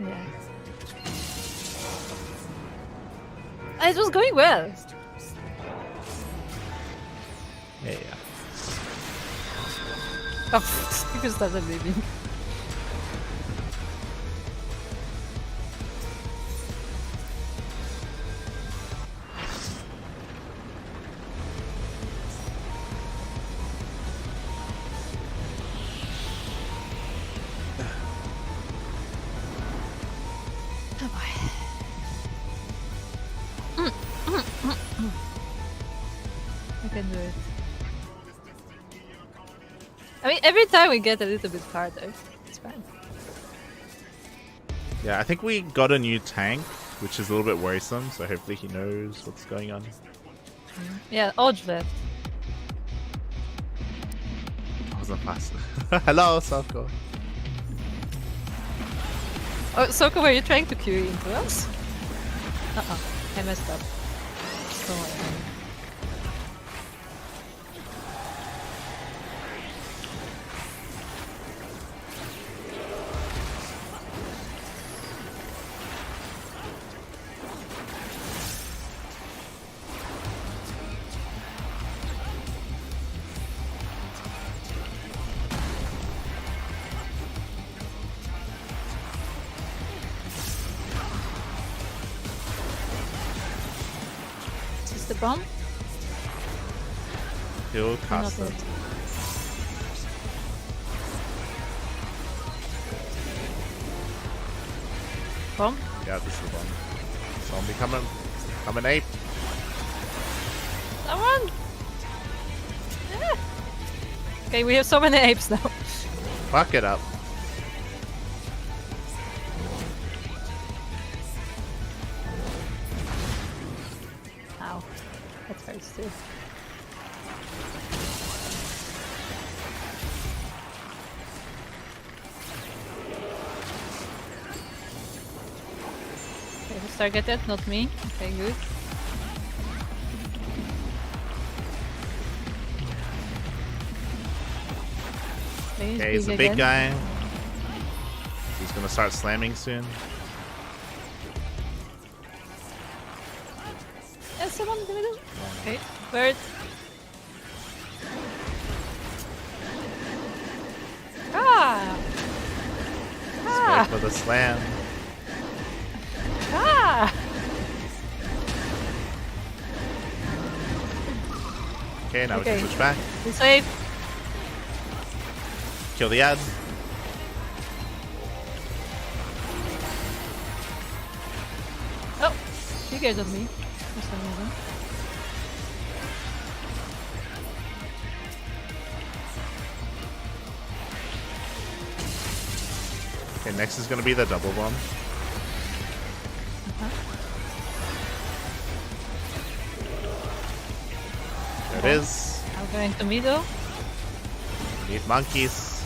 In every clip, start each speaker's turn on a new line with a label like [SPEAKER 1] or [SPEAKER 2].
[SPEAKER 1] Yeah. It was going well.
[SPEAKER 2] Yeah.
[SPEAKER 1] Oh, you can start leaving. I can do it. I mean, every time we get a little bit harder. It's fine.
[SPEAKER 2] Yeah, I think we got a new tank, which is a little bit worrisome, so hopefully he knows what's going on.
[SPEAKER 1] Yeah, Odge left.
[SPEAKER 2] I wasn't fast. Hello, Soko.
[SPEAKER 1] Oh, Soko, were you trying to queue into us? I messed up. Don't worry. Is this the bomb?
[SPEAKER 2] He'll
[SPEAKER 1] Not
[SPEAKER 2] cast
[SPEAKER 1] yet.
[SPEAKER 2] them.
[SPEAKER 1] Bomb?
[SPEAKER 2] Yeah, this is the one. Zombie coming. Coming ape.
[SPEAKER 1] Someone! Yeah. Okay, we have so many apes now.
[SPEAKER 2] Fuck it up.
[SPEAKER 1] Ow. That hurts too. Okay, who's targeted? Not me. Okay, good.
[SPEAKER 2] Okay, he's a big guy. He's gonna start slamming soon.
[SPEAKER 1] Is someone in the middle? Okay, bird. Ah!
[SPEAKER 2] Just
[SPEAKER 1] Ah!
[SPEAKER 2] wait for the slam.
[SPEAKER 1] Ah!
[SPEAKER 2] Okay, now we
[SPEAKER 1] Okay.
[SPEAKER 2] can switch back.
[SPEAKER 1] Be safe.
[SPEAKER 2] Kill the ad.
[SPEAKER 1] Oh! She cares of me for some reason.
[SPEAKER 2] Okay, next is gonna be the double bomb. There it is.
[SPEAKER 1] I'm going to middle.
[SPEAKER 2] Need monkeys.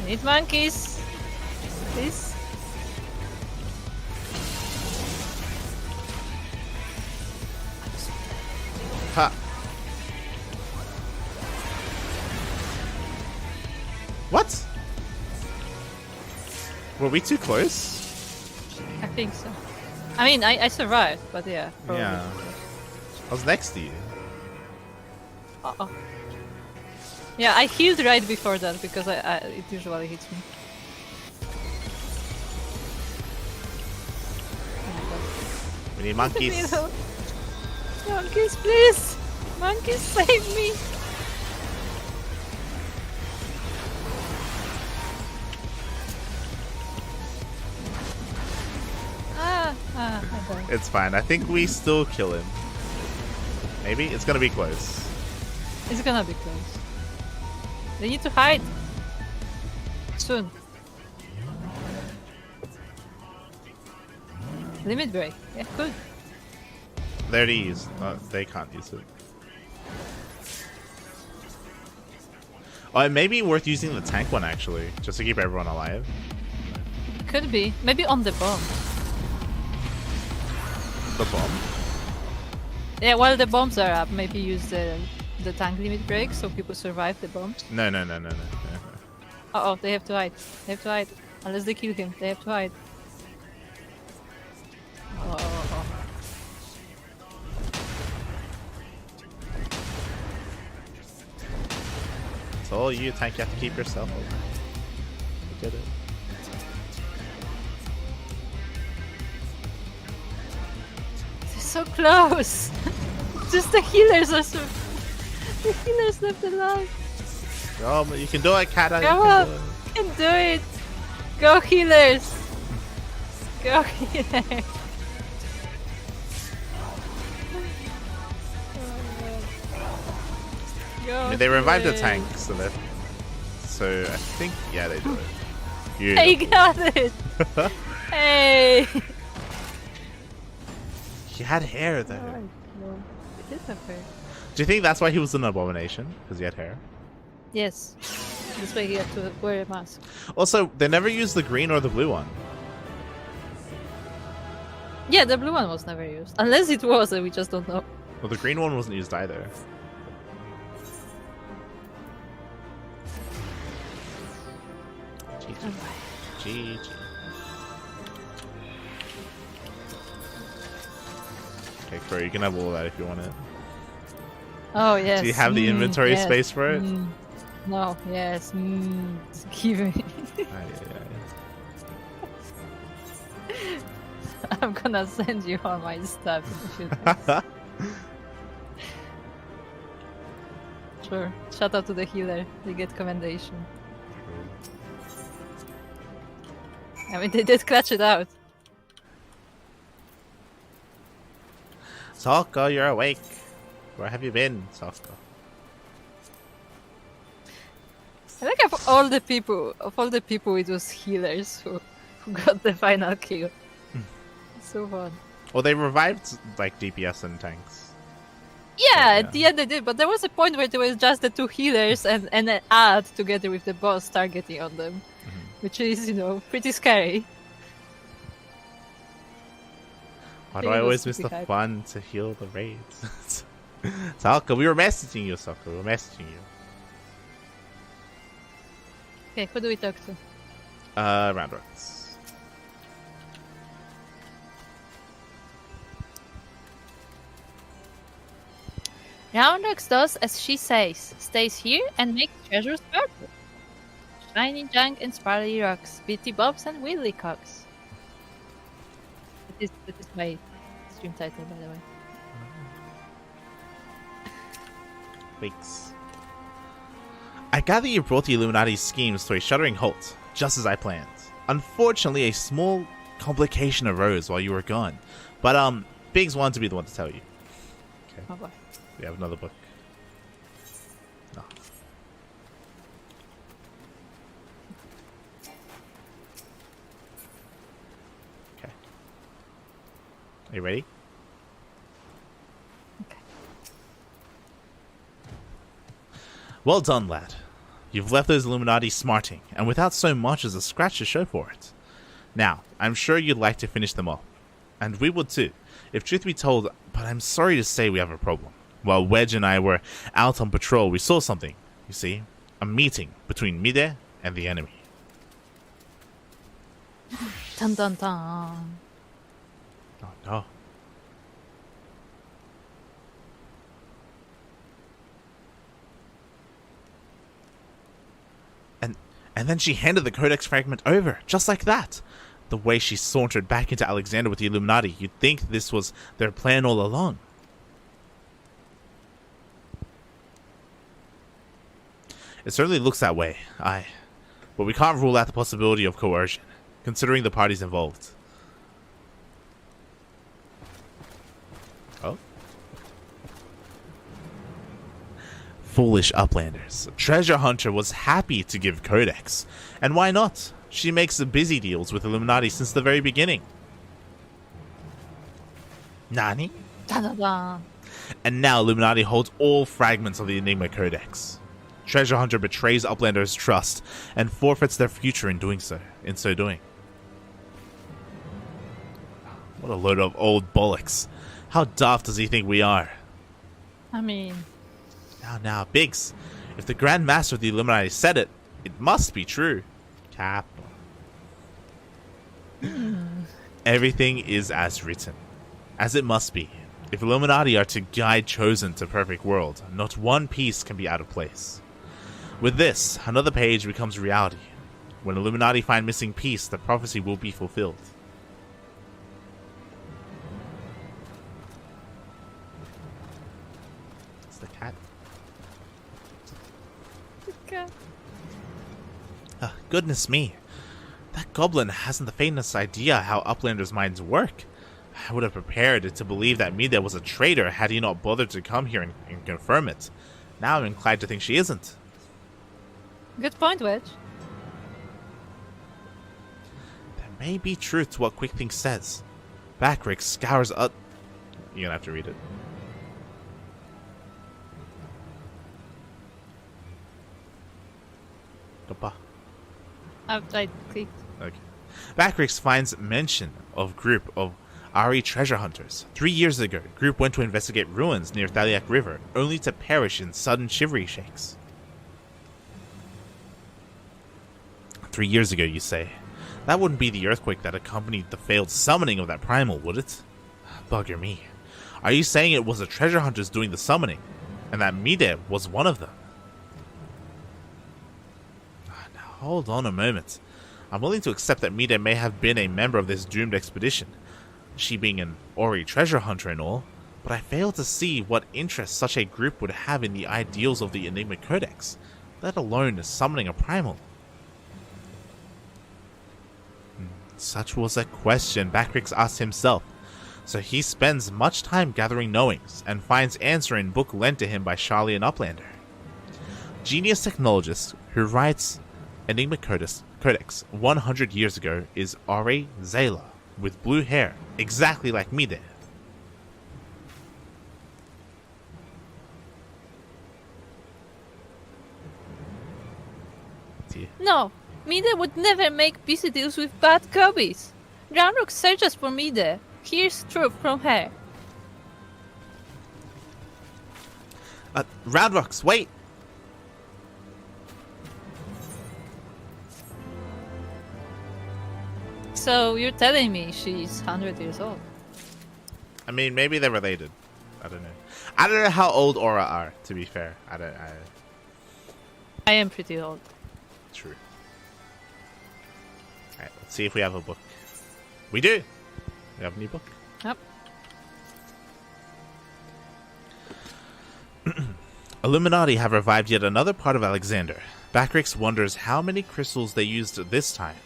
[SPEAKER 1] Need monkeys. Please.
[SPEAKER 2] Ha. What? Were we too close?
[SPEAKER 1] I think so. I mean, I survived, but yeah. Probably.
[SPEAKER 2] Yeah. I was next to you.
[SPEAKER 1] Uh-oh. Yeah, I healed right before that because it usually hits me.
[SPEAKER 2] We need monkeys.
[SPEAKER 1] Middle. Monkeys, please! Monkeys, save me! I died.
[SPEAKER 2] It's fine. I think we still kill him. Maybe? It's gonna be close.
[SPEAKER 1] It's gonna be close. They need to hide. Soon. Limit break. Yeah, good.
[SPEAKER 2] There to use. They can't use it. Oh, it may be worth using the tank one actually, just to keep everyone alive.
[SPEAKER 1] Could be. Maybe on the bomb.
[SPEAKER 2] The bomb?
[SPEAKER 1] Yeah, while the bombs are up, maybe use the tank limit break so people survive the bombs.
[SPEAKER 2] No.
[SPEAKER 1] Uh oh, they have to hide. They have to hide. Unless they kill him, they have to hide. Oh.
[SPEAKER 2] It's all you, tank. You have to keep yourself alive. You did it.
[SPEAKER 1] They're so close! Just the healers are so... The healers left alive.
[SPEAKER 2] Oh, but you can do it, Kata.
[SPEAKER 1] Come on! You can do it! Go healers! Go healers!
[SPEAKER 2] I mean, they revived the tank, so I think, yeah, they do it.
[SPEAKER 1] Hey, got it! Hey!
[SPEAKER 2] He had hair, though.
[SPEAKER 1] No, it is have hair.
[SPEAKER 2] Do you think that's why he was an abomination? Because he had hair?
[SPEAKER 1] Yes. This way he had to wear a mask.
[SPEAKER 2] Also, they never used the green or the blue one.
[SPEAKER 1] Yeah, the blue one was never used. Unless it was, and we just don't know.
[SPEAKER 2] Well, the green one wasn't used either. GG. Okay, Crow, you can have all of that if you want it.
[SPEAKER 1] Oh, yes.
[SPEAKER 2] Do you have the inventory
[SPEAKER 1] yes.
[SPEAKER 2] space for it?
[SPEAKER 1] No, yes. Give me. I'm gonna send you all my stuff. Sure. Shout out to the healer. They get commendation. I mean, they did clutch it out.
[SPEAKER 2] Sokko, you're awake. Where have you been, Sokko?
[SPEAKER 1] I think of all the people, it was healers who got the final kill. So fun.
[SPEAKER 2] Well, they revived like DPS and tanks.
[SPEAKER 1] Yeah, at the end they did, but there was a point where there was just the two healers and an ad together with the boss targeting on them, which is, pretty scary.
[SPEAKER 2] Why do I always miss the fun to heal the raids? Sokko, we were messaging you, Sokko. We were messaging you.
[SPEAKER 1] Okay, who do we talk to?
[SPEAKER 2] Roundworks.
[SPEAKER 1] Roundworks does as she says, stays here and makes treasures purple. Shiny junk and sparkly rocks, bitty bobs and willy cocks. That is my stream title, by the way.
[SPEAKER 2] Weeks. I gather you brought the Illuminati's schemes to a shuddering halt, just as I planned. Unfortunately, a small complication arose while you were gone, but Biggs wanted to be the one to tell you. Okay.
[SPEAKER 1] Oh boy.
[SPEAKER 2] We have another book. No. Okay. Are you ready?
[SPEAKER 1] Okay.
[SPEAKER 2] Well done, lad. You've left those Illuminati smarting, and without so much as a scratch to show for it. Now, I'm sure you'd like to finish them off. And we would too, if truth be told, but I'm sorry to say we have a problem. While Wedge and I were out on patrol, we saw something. You see, a meeting between Mide and the enemy.
[SPEAKER 1] Dun dun dun.
[SPEAKER 2] Oh no. And then she handed the Codex fragment over, just like that. The way she sauntered back into Alexander with the Illuminati, you'd think this was their plan all along. It certainly looks that way, aye. But we can't rule out the possibility of coercion, considering the parties involved. Oh? Foolish uplanders. Treasure Hunter was happy to give Codex. And why not? She makes busy deals with Illuminati since the very beginning. Nani?
[SPEAKER 1] Dun dun dun.
[SPEAKER 2] And now Illuminati holds all fragments of the Enigma Codex. Treasure Hunter betrays Uplander's trust and forfeits their future in so doing. What a load of old bollocks. How daft does he think we are?
[SPEAKER 1] I mean...
[SPEAKER 2] Now, Biggs. If the Grand Master of the Illuminati said it, it must be true. Cap.
[SPEAKER 1] Hmm.
[SPEAKER 2] Everything is as written, as it must be. If Illuminati are to guide Chosen to perfect world, not one piece can be out of place. With this, another page becomes reality. When Illuminati find missing piece, the prophecy will be fulfilled. It's the cat.
[SPEAKER 1] Okay.
[SPEAKER 2] Goodness me. That goblin hasn't the faintest idea how Uplanders' minds work. I would have prepared to believe that Mide was a traitor had he not bothered to come here and confirm it. Now I'm inclined to think she isn't.
[SPEAKER 1] Good point, Wedge.
[SPEAKER 2] There may be truth to what Quickthink says. Backrick scours up. You're gonna have to read it. Papa.
[SPEAKER 1] I clicked.
[SPEAKER 2] Okay. Backrix finds mention of group of Ari treasure hunters. 3 years ago, group went to investigate ruins near Thaliak River, only to perish in sudden shivery shakes. 3 years ago, you say? That wouldn't be the earthquake that accompanied the failed summoning of that primal, would it? Bugger me. Are you saying it was the treasure hunters doing the summoning, and that Mide was one of them? Now, hold on a moment. I'm willing to accept that Mide may have been a member of this doomed expedition, she being an Ori treasure hunter and all, but I fail to see what interest such a group would have in the ideals of the Enigma Codex, let alone summoning a primal. Such was a question Backrix asked himself, so he spends much time gathering knowings and finds answer in book lent to him by Charlie and Uplander. Genius technologist who writes Enigma Codex 100 years ago is Ori Zayla, with blue hair, exactly like Mide.
[SPEAKER 1] No, Mide would never make peace deals with bad cubbies. Groundrock searches for Mide. Here's truth from her.
[SPEAKER 2] Roundrocks, wait!
[SPEAKER 1] So you're telling me she's 100 years old?
[SPEAKER 2] I mean, maybe they're related. I don't know. I don't know how old Aura are, to be fair.
[SPEAKER 1] I am pretty old.
[SPEAKER 2] True. Alright, let's see if we have a book. We do! We have a new book.
[SPEAKER 1] Yep.
[SPEAKER 2] Illuminati have revived yet another part of Alexander. Backrix wonders how many crystals they used this time.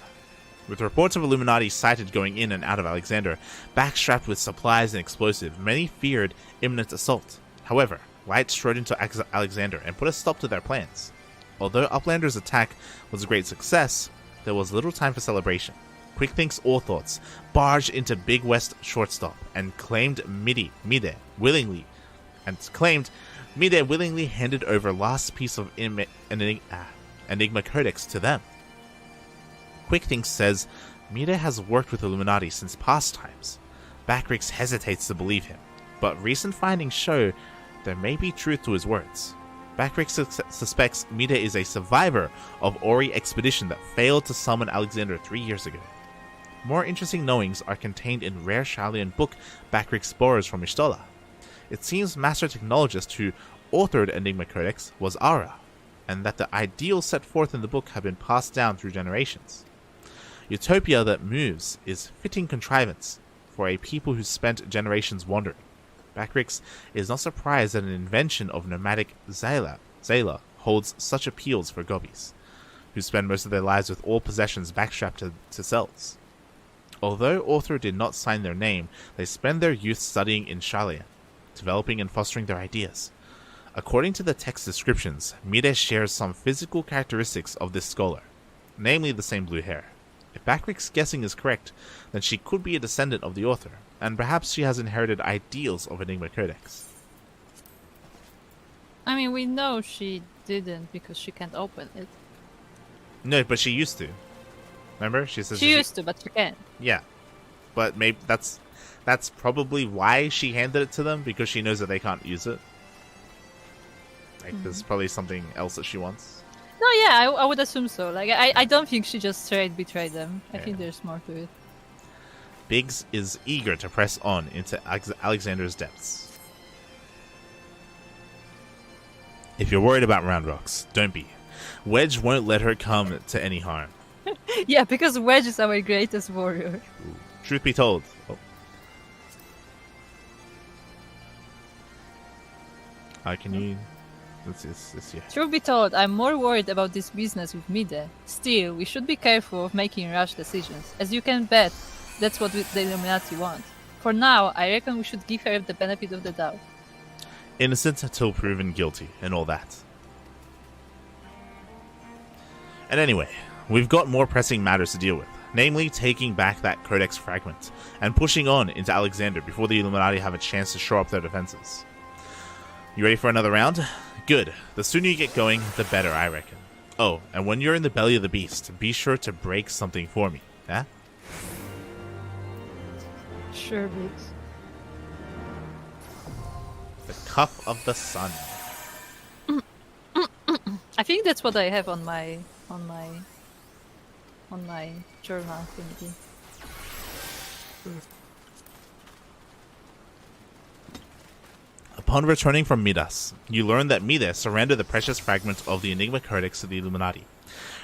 [SPEAKER 2] With reports of Illuminati sighted going in and out of Alexander, backstrapped with supplies and explosives, many feared imminent assault. However, light strode into Alexander and put a stop to their plans. Although Uplander's attack was a great success, there was little time for celebration. Quickthink's Orthoughts barged into Big West Shortstop and claimed Mide willingly handed over last piece of Enigma Codex to them. Quickthinks says Mide has worked with Illuminati since past times. Backrix hesitates to believe him, but recent findings show there may be truth to his words. Backrix suspects Mide is a survivor of Ori expedition that failed to summon Alexander 3 years ago. More interesting knowings are contained in rare Shalian book Backrix borrows from Ishtola. It seems master technologist who authored Enigma Codex was Ara, and that the ideals set forth in the book have been passed down through generations. Utopia that moves is fitting contrivance for a people who spent generations wandering. Backrix is not surprised that an invention of nomadic Zayla holds such appeals for gobbies, who spend most of their lives with all possessions backstrapped to cells. Although author did not sign their name, they spend their youth studying in Shalian, developing and fostering their ideas. According to the text descriptions, Mide shares some physical characteristics of this scholar, namely the same blue hair. If Backrix's guessing is correct, then she could be a descendant of the author, and perhaps she has inherited ideals of Enigma Codex.
[SPEAKER 1] I mean, we know she didn't because she can't open it.
[SPEAKER 2] No, but she used to. Remember? She says
[SPEAKER 1] She used to, but she can't.
[SPEAKER 2] Yeah. But maybe that's probably why she handed it to them, because she knows that they can't use it. Like, there's probably something else that she wants.
[SPEAKER 1] No, yeah, I would assume so. Like, I don't think she just straight betrayed them. I think there's more to it.
[SPEAKER 2] Biggs is eager to press on into Alexander's depths. If you're worried about Round Rocks, don't be. Wedge won't let her come to any harm.
[SPEAKER 1] Yeah, because Wedge is our greatest warrior.
[SPEAKER 2] Ooh. Truth be told. Can you... yeah.
[SPEAKER 1] Truth be told, I'm more worried about this business with Mide. Still, we should be careful of making rash decisions. As you can bet, that's what the Illuminati want. For now, I reckon we should give her the benefit of the doubt.
[SPEAKER 2] Innocent until proven guilty, and all that. And anyway, we've got more pressing matters to deal with. Namely, taking back that Codex fragment, and pushing on into Alexander before the Illuminati have a chance to shore up their defenses. You ready for another round? Good. The sooner you get going, the better, I reckon. Oh, and when you're in the belly of the beast, be sure to break something for me, huh?
[SPEAKER 1] Sure, Biggs.
[SPEAKER 2] The Cup of the Sun.
[SPEAKER 1] I think that's what I have on my journal thingy.
[SPEAKER 2] Upon returning from Midas, you learn that Mide surrendered the precious fragment of the Enigma Codex to the Illuminati,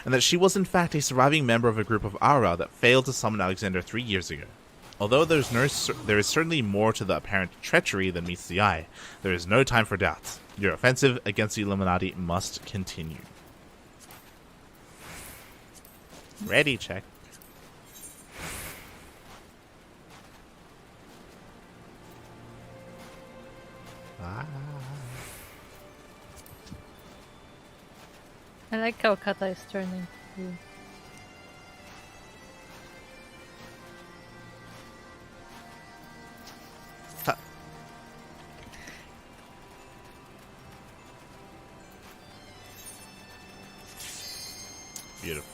[SPEAKER 2] and that she was in fact a surviving member of a group of Aura that failed to summon Alexander 3 years ago. Although there is certainly more to the apparent treachery than meets the eye, there is no time for doubt. Your offensive against the Illuminati must continue. Ready, check.
[SPEAKER 1] I like how Kata is turning blue.
[SPEAKER 2] Beautiful.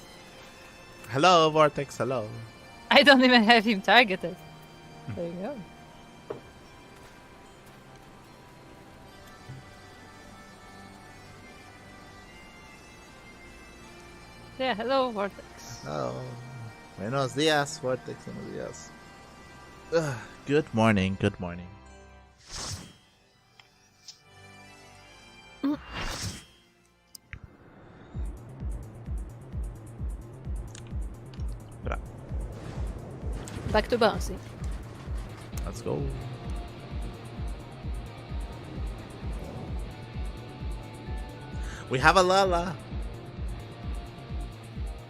[SPEAKER 2] Hello, Vortex, hello.
[SPEAKER 1] I don't even have him targeted. There you go. Yeah, hello, Vortex.
[SPEAKER 2] Hello. Buenos dias, Vortex, buenos dias. Good morning, good morning.
[SPEAKER 1] Back to bouncing.
[SPEAKER 2] Let's go. We have a Lala.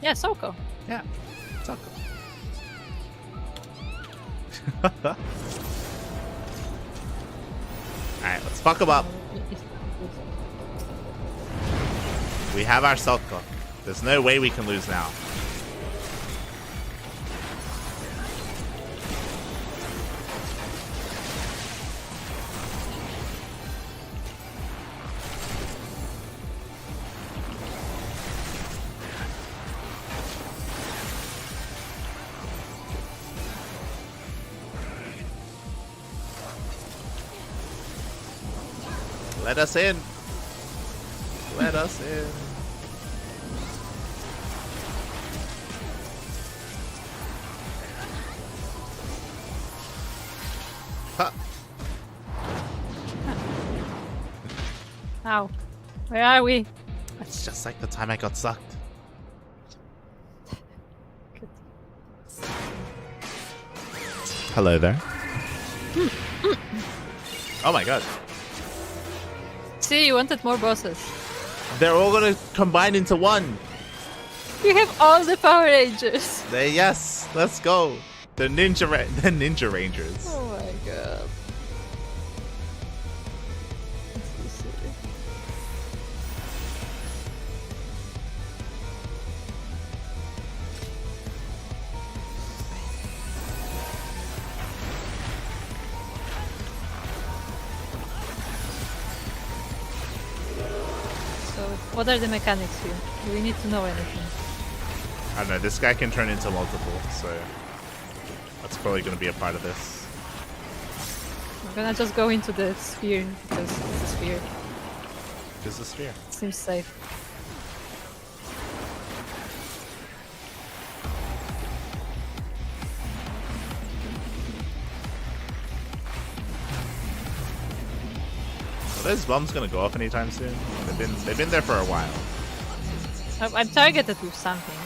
[SPEAKER 1] Yeah, Soko.
[SPEAKER 2] Yeah, Soko. Alright, let's fuck him up. We have our Soko. There's no way we can lose now. Let us in. Let us in. Huh.
[SPEAKER 1] Ow. Where are we?
[SPEAKER 2] It's just like the time I got sucked.
[SPEAKER 1] Good.
[SPEAKER 2] Hello there. Oh my god.
[SPEAKER 1] See, you wanted more bosses.
[SPEAKER 2] They're all gonna combine into one.
[SPEAKER 1] You have all the Power Rangers.
[SPEAKER 2] Yes, let's go. The Ninja Rangers.
[SPEAKER 1] Oh my god. That's so silly. So, what are the mechanics here? Do we need to know anything?
[SPEAKER 2] I don't know, this guy can turn into multiple, so that's probably going to be a part of this.
[SPEAKER 1] I'm gonna just go into the sphere because it's a sphere.
[SPEAKER 2] This is a sphere.
[SPEAKER 1] Seems safe.
[SPEAKER 2] Are those bombs gonna go off anytime soon? They've been there for a while.
[SPEAKER 1] I'm targeted with something.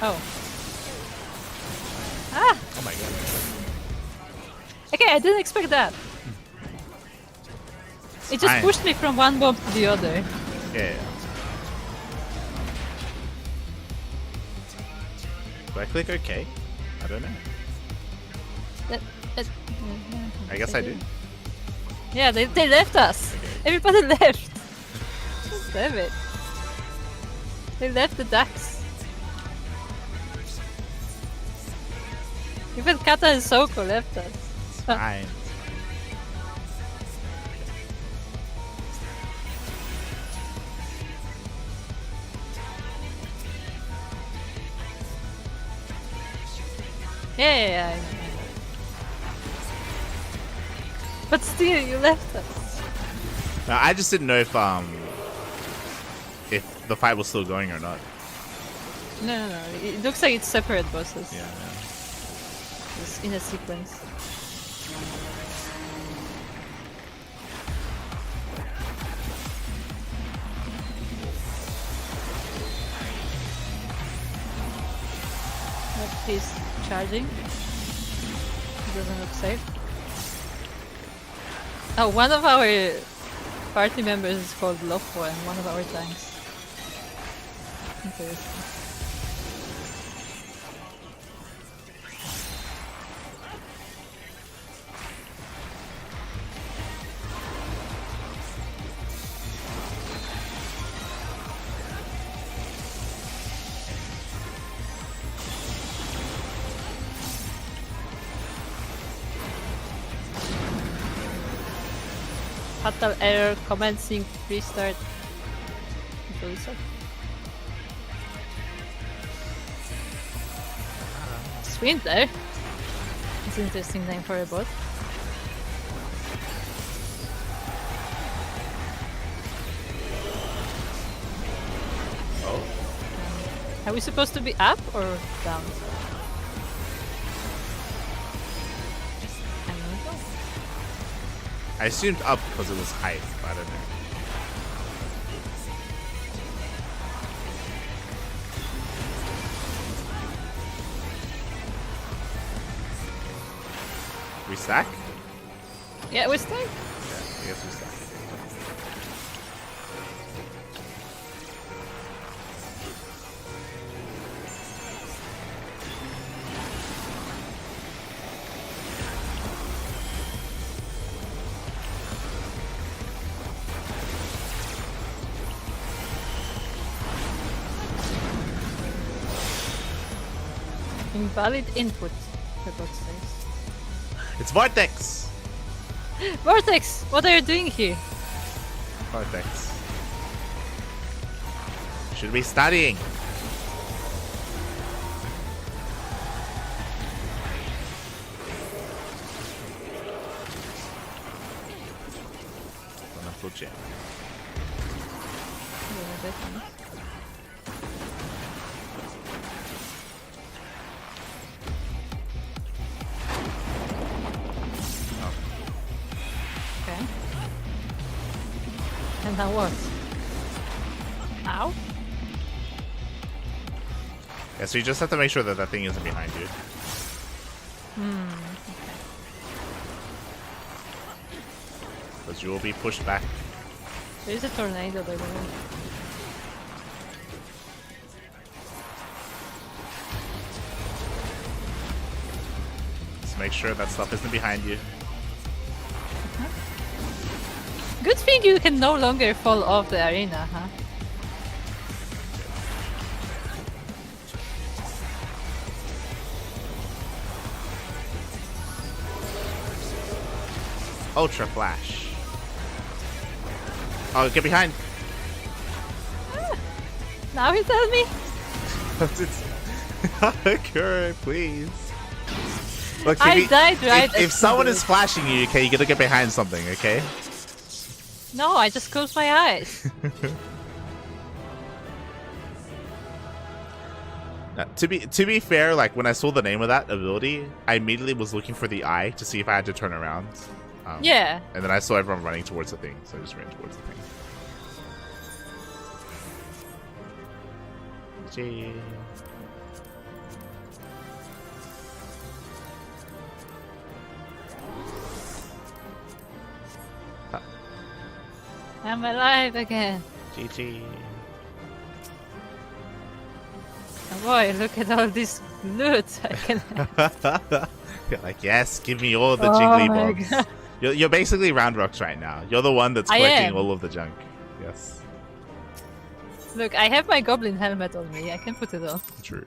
[SPEAKER 1] Oh. Ah!
[SPEAKER 2] Oh my god.
[SPEAKER 1] Okay, I didn't expect that. It just
[SPEAKER 2] Fine.
[SPEAKER 1] pushed me from one bomb to the other.
[SPEAKER 2] Yeah. Do I click OK? I don't know. I guess I do.
[SPEAKER 1] Yeah, they left us.
[SPEAKER 2] Okay.
[SPEAKER 1] Everybody left. Damn it. They left the ducks. Even Kata and Soko left us.
[SPEAKER 2] Fine.
[SPEAKER 1] Yeah, I know. But still, you left us.
[SPEAKER 2] No, I just didn't know if the fight was still going or not.
[SPEAKER 1] No. It looks like it's separate bosses.
[SPEAKER 2] Yeah.
[SPEAKER 1] It's in a sequence. But he's charging. It doesn't look safe. Oh, one of our party members is called Lofo and one of our tanks. Interesting. Fatal error, commencing restart. Usually so. Swindler? It's an interesting name for a bot.
[SPEAKER 2] Oh.
[SPEAKER 1] Are we supposed to be up or down? I don't know.
[SPEAKER 2] I assumed up because it was height, but I don't know. We stack?
[SPEAKER 1] Yeah, we're staying.
[SPEAKER 2] Yeah, I guess we stack.
[SPEAKER 1] Invalid input, the bot says.
[SPEAKER 2] It's Vortex!
[SPEAKER 1] Vortex! What are you doing here?
[SPEAKER 2] Vortex. Should be studying. Wonderful jam.
[SPEAKER 1] Okay. And now what? Ow?
[SPEAKER 2] Yeah, so you just have to make sure that that thing isn't behind you. Because you will be pushed back.
[SPEAKER 1] There's a tornado by the way.
[SPEAKER 2] Just make sure that stuff isn't behind you.
[SPEAKER 1] Good thing you can no longer fall off the arena, huh?
[SPEAKER 2] Ultra Flash. Oh, get behind!
[SPEAKER 1] Now you tell me?
[SPEAKER 2] Occur, please. Look,
[SPEAKER 1] I died right
[SPEAKER 2] If
[SPEAKER 1] as
[SPEAKER 2] someone
[SPEAKER 1] you
[SPEAKER 2] is
[SPEAKER 1] did.
[SPEAKER 2] flashing you, okay, you gotta get behind something, okay?
[SPEAKER 1] No, I just closed my eyes.
[SPEAKER 2] To be fair, like when I saw the name of that ability, I immediately was looking for the eye to see if I had to turn around.
[SPEAKER 1] Yeah.
[SPEAKER 2] And then I saw everyone running towards the thing, so I just ran towards the thing. Gee.
[SPEAKER 1] I'm alive again.
[SPEAKER 2] GG.
[SPEAKER 1] Oh boy, look at all this loot. I can.
[SPEAKER 2] You're like, yes, give me all the
[SPEAKER 1] Oh
[SPEAKER 2] jiggly
[SPEAKER 1] my
[SPEAKER 2] bombs.
[SPEAKER 1] God.
[SPEAKER 2] You're basically Roundrocks right now. You're the one that's
[SPEAKER 1] I
[SPEAKER 2] collecting
[SPEAKER 1] am.
[SPEAKER 2] all of the junk. Yes.
[SPEAKER 1] Look, I have my goblin helmet on me. I can put it on.
[SPEAKER 2] True.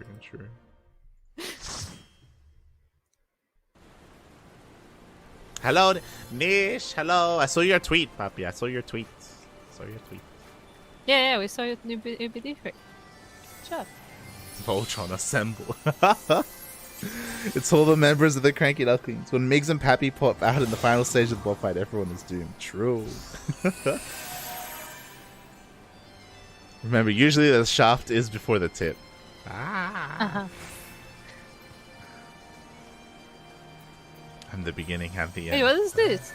[SPEAKER 2] Hello, Nish. Hello. I saw your tweet, Papi. I saw your tweet.
[SPEAKER 1] Yeah, we saw it. It'd be different. Good job.
[SPEAKER 2] Voltron assemble. It's all the members of the Cranky Ducklings. When Migs and Pappy pop out in the final stage of the boss fight, everyone is doomed. True. Remember, usually the shaft is before the tip.
[SPEAKER 1] Uh-huh.
[SPEAKER 2] And the beginning and the
[SPEAKER 1] Hey,
[SPEAKER 2] end.
[SPEAKER 1] what is this?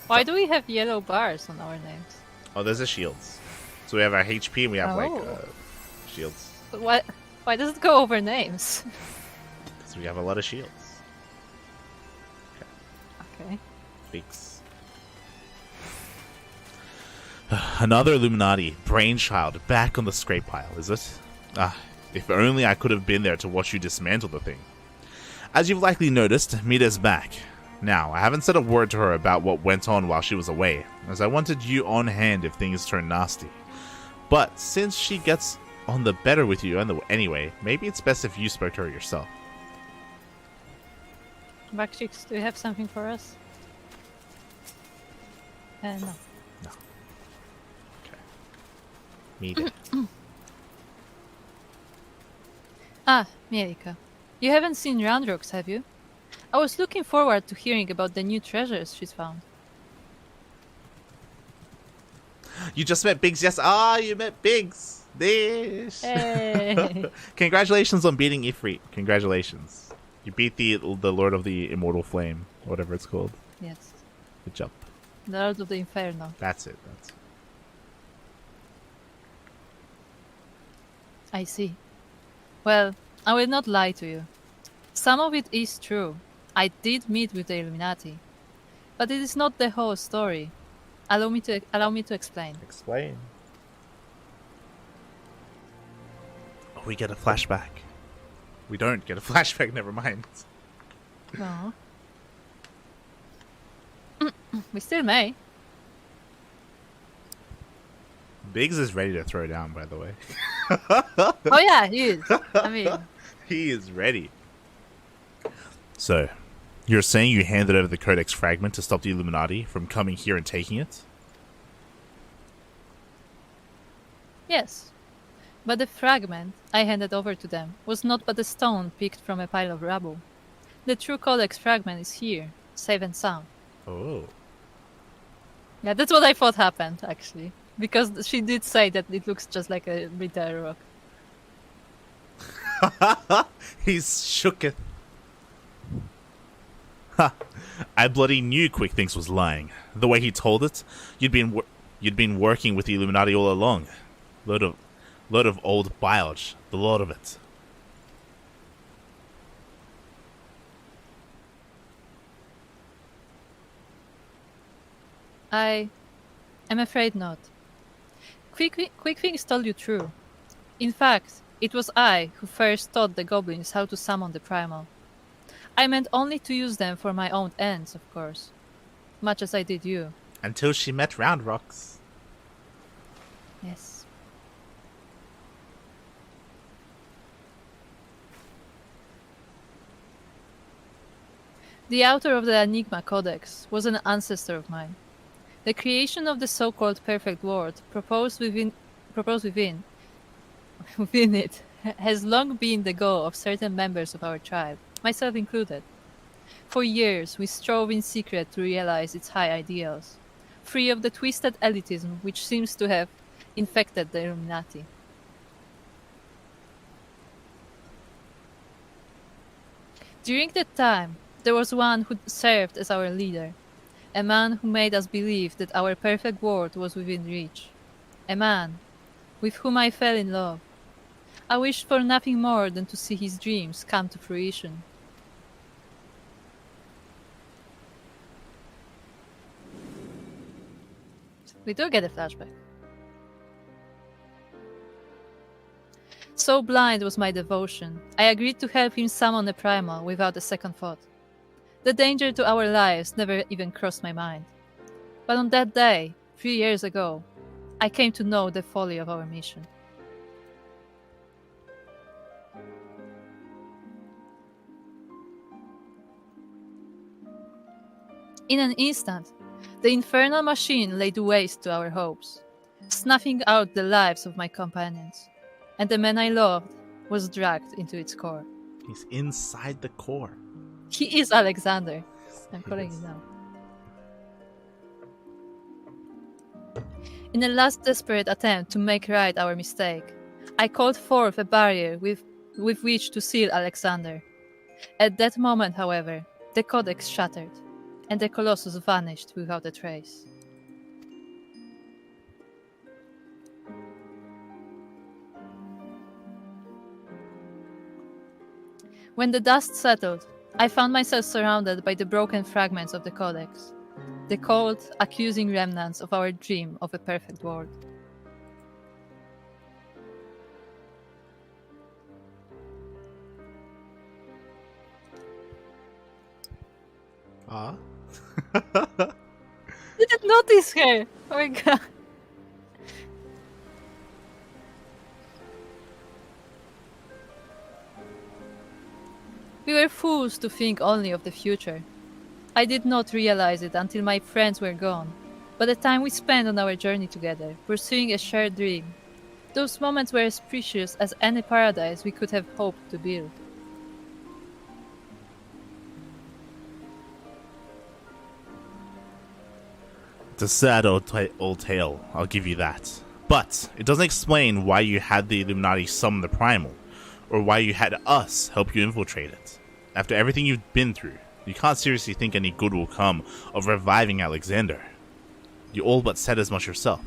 [SPEAKER 1] Why do we have yellow bars on our names?
[SPEAKER 2] Oh, there's the shields. So we have our HP and we have
[SPEAKER 1] Oh.
[SPEAKER 2] shields.
[SPEAKER 1] But what? Why does it go over names?
[SPEAKER 2] Because we have a lot of shields.
[SPEAKER 1] Okay.
[SPEAKER 2] Speaks. Another Illuminati brainchild back on the scrape pile, is it? If only I could have been there to watch you dismantle the thing. As you've likely noticed, Mida's back. Now, I haven't said a word to her about what went on while she was away, as I wanted you on hand if things turn nasty. But since she gets on the better with you anyway, maybe it's best if you spoke to her yourself.
[SPEAKER 1] Backchicks, do you have something for us? No.
[SPEAKER 2] No. Okay. Mide.
[SPEAKER 1] Mirika. You haven't seen Roundrocks, have you? I was looking forward to hearing about the new treasures she's found.
[SPEAKER 2] You just met Biggs, yes? You met Biggs. This.
[SPEAKER 1] Hey!
[SPEAKER 2] Congratulations on beating Ifrit. Congratulations. You beat the Lord of the Immortal Flame, whatever it's called.
[SPEAKER 1] Yes.
[SPEAKER 2] Good job.
[SPEAKER 1] The Lord of the Inferno.
[SPEAKER 2] That's it.
[SPEAKER 1] I see. Well, I will not lie to you. Some of it is true. I did meet with the Illuminati. But it is not the whole story. Allow me to explain.
[SPEAKER 2] Explain. Oh, we get a flashback. We don't get a flashback, never mind.
[SPEAKER 1] No. We still may.
[SPEAKER 2] Biggs is ready to throw down, by the way.
[SPEAKER 1] Oh yeah, he is. I mean,
[SPEAKER 2] He is ready. So, you're saying you handed over the Codex fragment to stop the Illuminati from coming here and taking it?
[SPEAKER 1] yes. But the fragment I handed over to them was not but a stone picked from a pile of rubble. The true Codex fragment is here, safe and sound.
[SPEAKER 2] Oh.
[SPEAKER 1] Yeah, that's what I thought happened, actually. Because she did say that it looks just like a bitter rock.
[SPEAKER 2] He's shooketh. Ha! I bloody knew Quick Things was lying. The way he told it, you'd been working with the Illuminati all along. Load of old bilge, the lot of it.
[SPEAKER 1] I'm afraid not. Quick Things told you true. In fact, it was I who first taught the goblins how to summon the primal. I meant only to use them for my own ends, of course. Much as I did you.
[SPEAKER 2] Until she met Roundrocks.
[SPEAKER 1] Yes. The author of the Enigma Codex was an ancestor of mine. The creation of the so-called perfect world proposed within it has long been the goal of certain members of our tribe, myself included. For years, we strove in secret to realize its high ideals, free of the twisted elitism which seems to have infected the Illuminati. During that time, there was one who served as our leader, a man who made us believe that our perfect world was within reach, a man with whom I fell in love. I wished for nothing more than to see his dreams come to fruition. We do get a flashback. So blind was my devotion, I agreed to help him summon the primal without a second thought. The danger to our lives never even crossed my mind. But on that day, 3 years ago, I came to know the folly of our mission. In an instant, the infernal machine laid waste to our hopes, snuffing out the lives of my companions, and the man I loved was dragged into its core.
[SPEAKER 2] He's inside the core.
[SPEAKER 1] He is Alexander. I'm calling it now. In a last desperate attempt to make right our mistake, I called forth a barrier with which to seal Alexander. At that moment, however, the codex shattered, and the Colossus vanished without a trace. When the dust settled, I found myself surrounded by the broken fragments of the codex, the cold, accusing remnants of our dream of a perfect world.
[SPEAKER 2] Ah.
[SPEAKER 1] Didn't notice her! Oh my god. We were fools to think only of the future. I did not realize it until my friends were gone, but the time we spent on our journey together, pursuing a shared dream, those moments were as precious as any paradise we could have hoped to build.
[SPEAKER 2] It's a sad old tale, I'll give you that. But it doesn't explain why you had the Illuminati summon the Primal, or why you had us help you infiltrate it. After everything you've been through, you can't seriously think any good will come of reviving Alexander. You all but said as much yourself.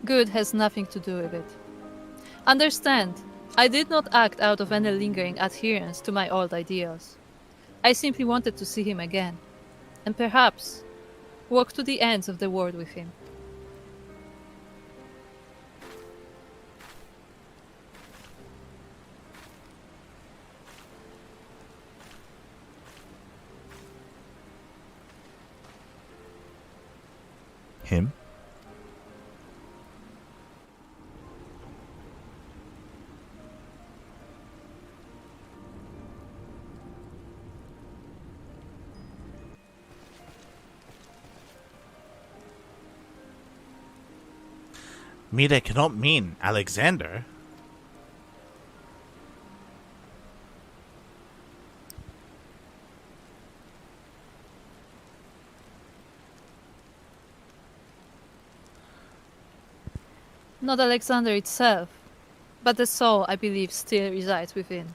[SPEAKER 1] Good has nothing to do with it. Understand, I did not act out of any lingering adherence to my old ideals. I simply wanted to see him again, and perhaps walk to the ends of the world with him.
[SPEAKER 2] Him? Mide cannot mean Alexander.
[SPEAKER 1] Not Alexander itself, but the soul I believe still resides within.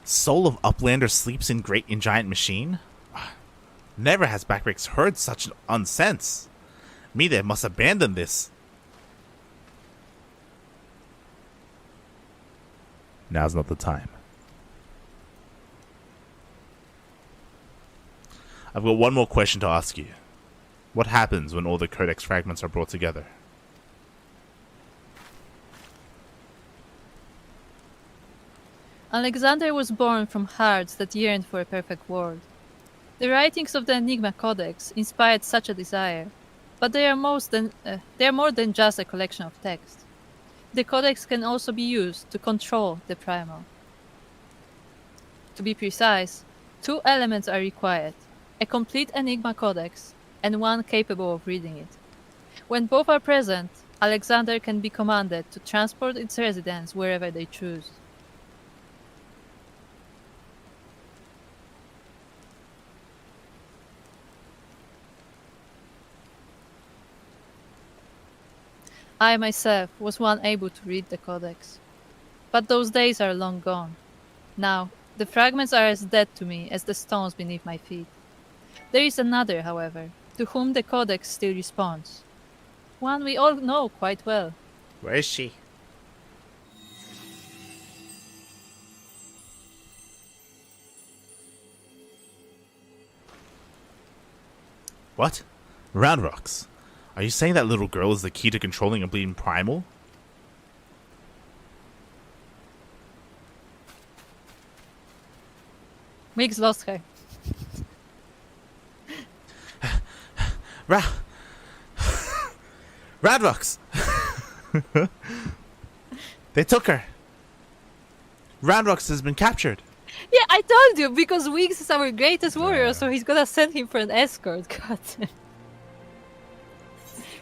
[SPEAKER 2] Soul of Uplander sleeps in giant machine? Never has Backbreaks heard such unsense. Mide must abandon this. Now's not the time. I've got one more question to ask you. What happens when all the codex fragments are brought together?
[SPEAKER 1] Alexander was born from hearts that yearned for a perfect world. The writings of the Enigma Codex inspired such a desire, but they are more than just a collection of text. The Codex can also be used to control the Primal. To be precise, 2 elements are required: a complete Enigma Codex and one capable of reading it. When both are present, Alexander can be commanded to transport its residents wherever they choose. I myself was one able to read the codex. But those days are long gone. Now, the fragments are as dead to me as the stones beneath my feet. There is another, however, to whom the codex still responds. One we all know quite well.
[SPEAKER 2] Where is she? What? Round rocks. Are you saying that little girl is the key to controlling a bleeding primal?
[SPEAKER 1] Mix lost her.
[SPEAKER 2] Radrox! They took her. Roundrox has been captured.
[SPEAKER 1] Yeah, I told you, because Wiggs is our greatest warrior, so he's gonna send him for an escort. God.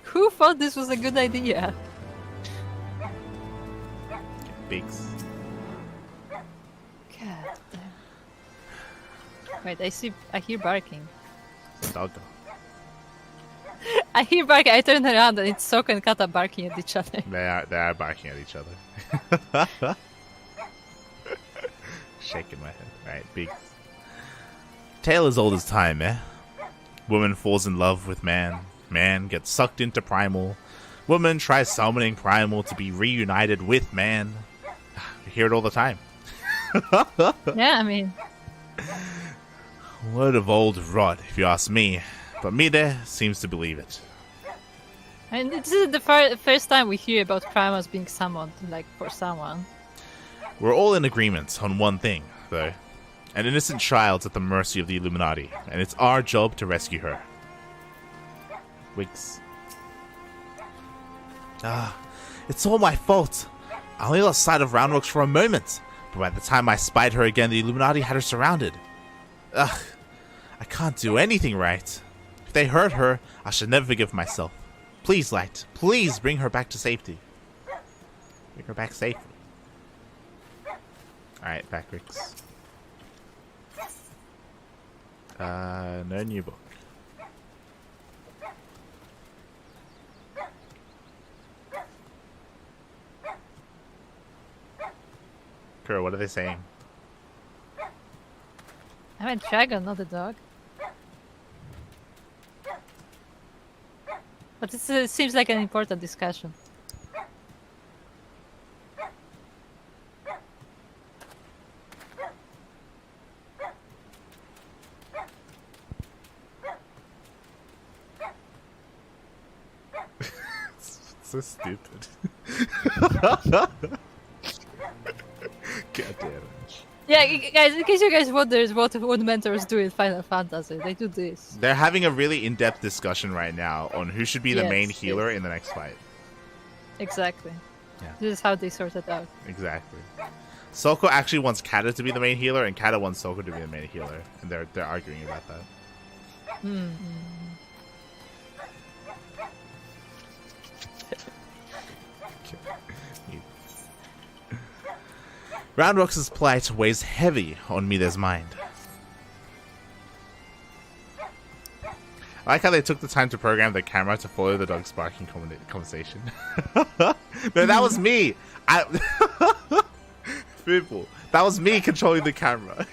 [SPEAKER 1] Who thought this was a good idea?
[SPEAKER 2] Bigs.
[SPEAKER 1] God damn. Wait, I hear barking.
[SPEAKER 2] Doggo.
[SPEAKER 1] I hear barking, I turn around and it's Soko and Kata barking at each other.
[SPEAKER 2] They are barking at each other. Shaking my head. Right, Bigs. Tale as old as time, eh? Woman falls in love with man. Man gets sucked into primal. Woman tries summoning primal to be reunited with man. We hear it all the time.
[SPEAKER 1] Yeah, I mean...
[SPEAKER 2] Word of old rot, if you ask me. But Mide seems to believe it.
[SPEAKER 1] And this is the first time we hear about primals being summoned, like, for someone.
[SPEAKER 2] We're all in agreement on one thing, though. An innocent child's at the mercy of the Illuminati, and it's our job to rescue her. Wiggs. It's all my fault. I only lost sight of Roundrocks for a moment, but by the time I spied her again, the Illuminati had her surrounded. I can't do anything right. If they hurt her, I should never forgive myself. Please, Light, please bring her back to safety. Bring her back safely. Alright, back Ricks. No new book. Kuro, what are they saying?
[SPEAKER 1] I'm a dragon, not a dog. But this seems like an important discussion.
[SPEAKER 2] So stupid. God damn it.
[SPEAKER 1] Yeah, guys, in case you guys wonder what mentors do in Final Fantasy, they do this.
[SPEAKER 2] They're having a really in-depth discussion right now on who should be the main healer in the next fight.
[SPEAKER 1] Exactly.
[SPEAKER 2] Yeah.
[SPEAKER 1] This is how they sort it out.
[SPEAKER 2] Exactly. Soko actually wants Kata to be the main healer, and Kata wants Soko to be the main healer, and they're arguing about that. Roundrox's plight weighs heavy on Mida's mind. I like how they took the time to program the camera to follow the dog's barking conversation. No, that was me! People, that was me controlling the camera.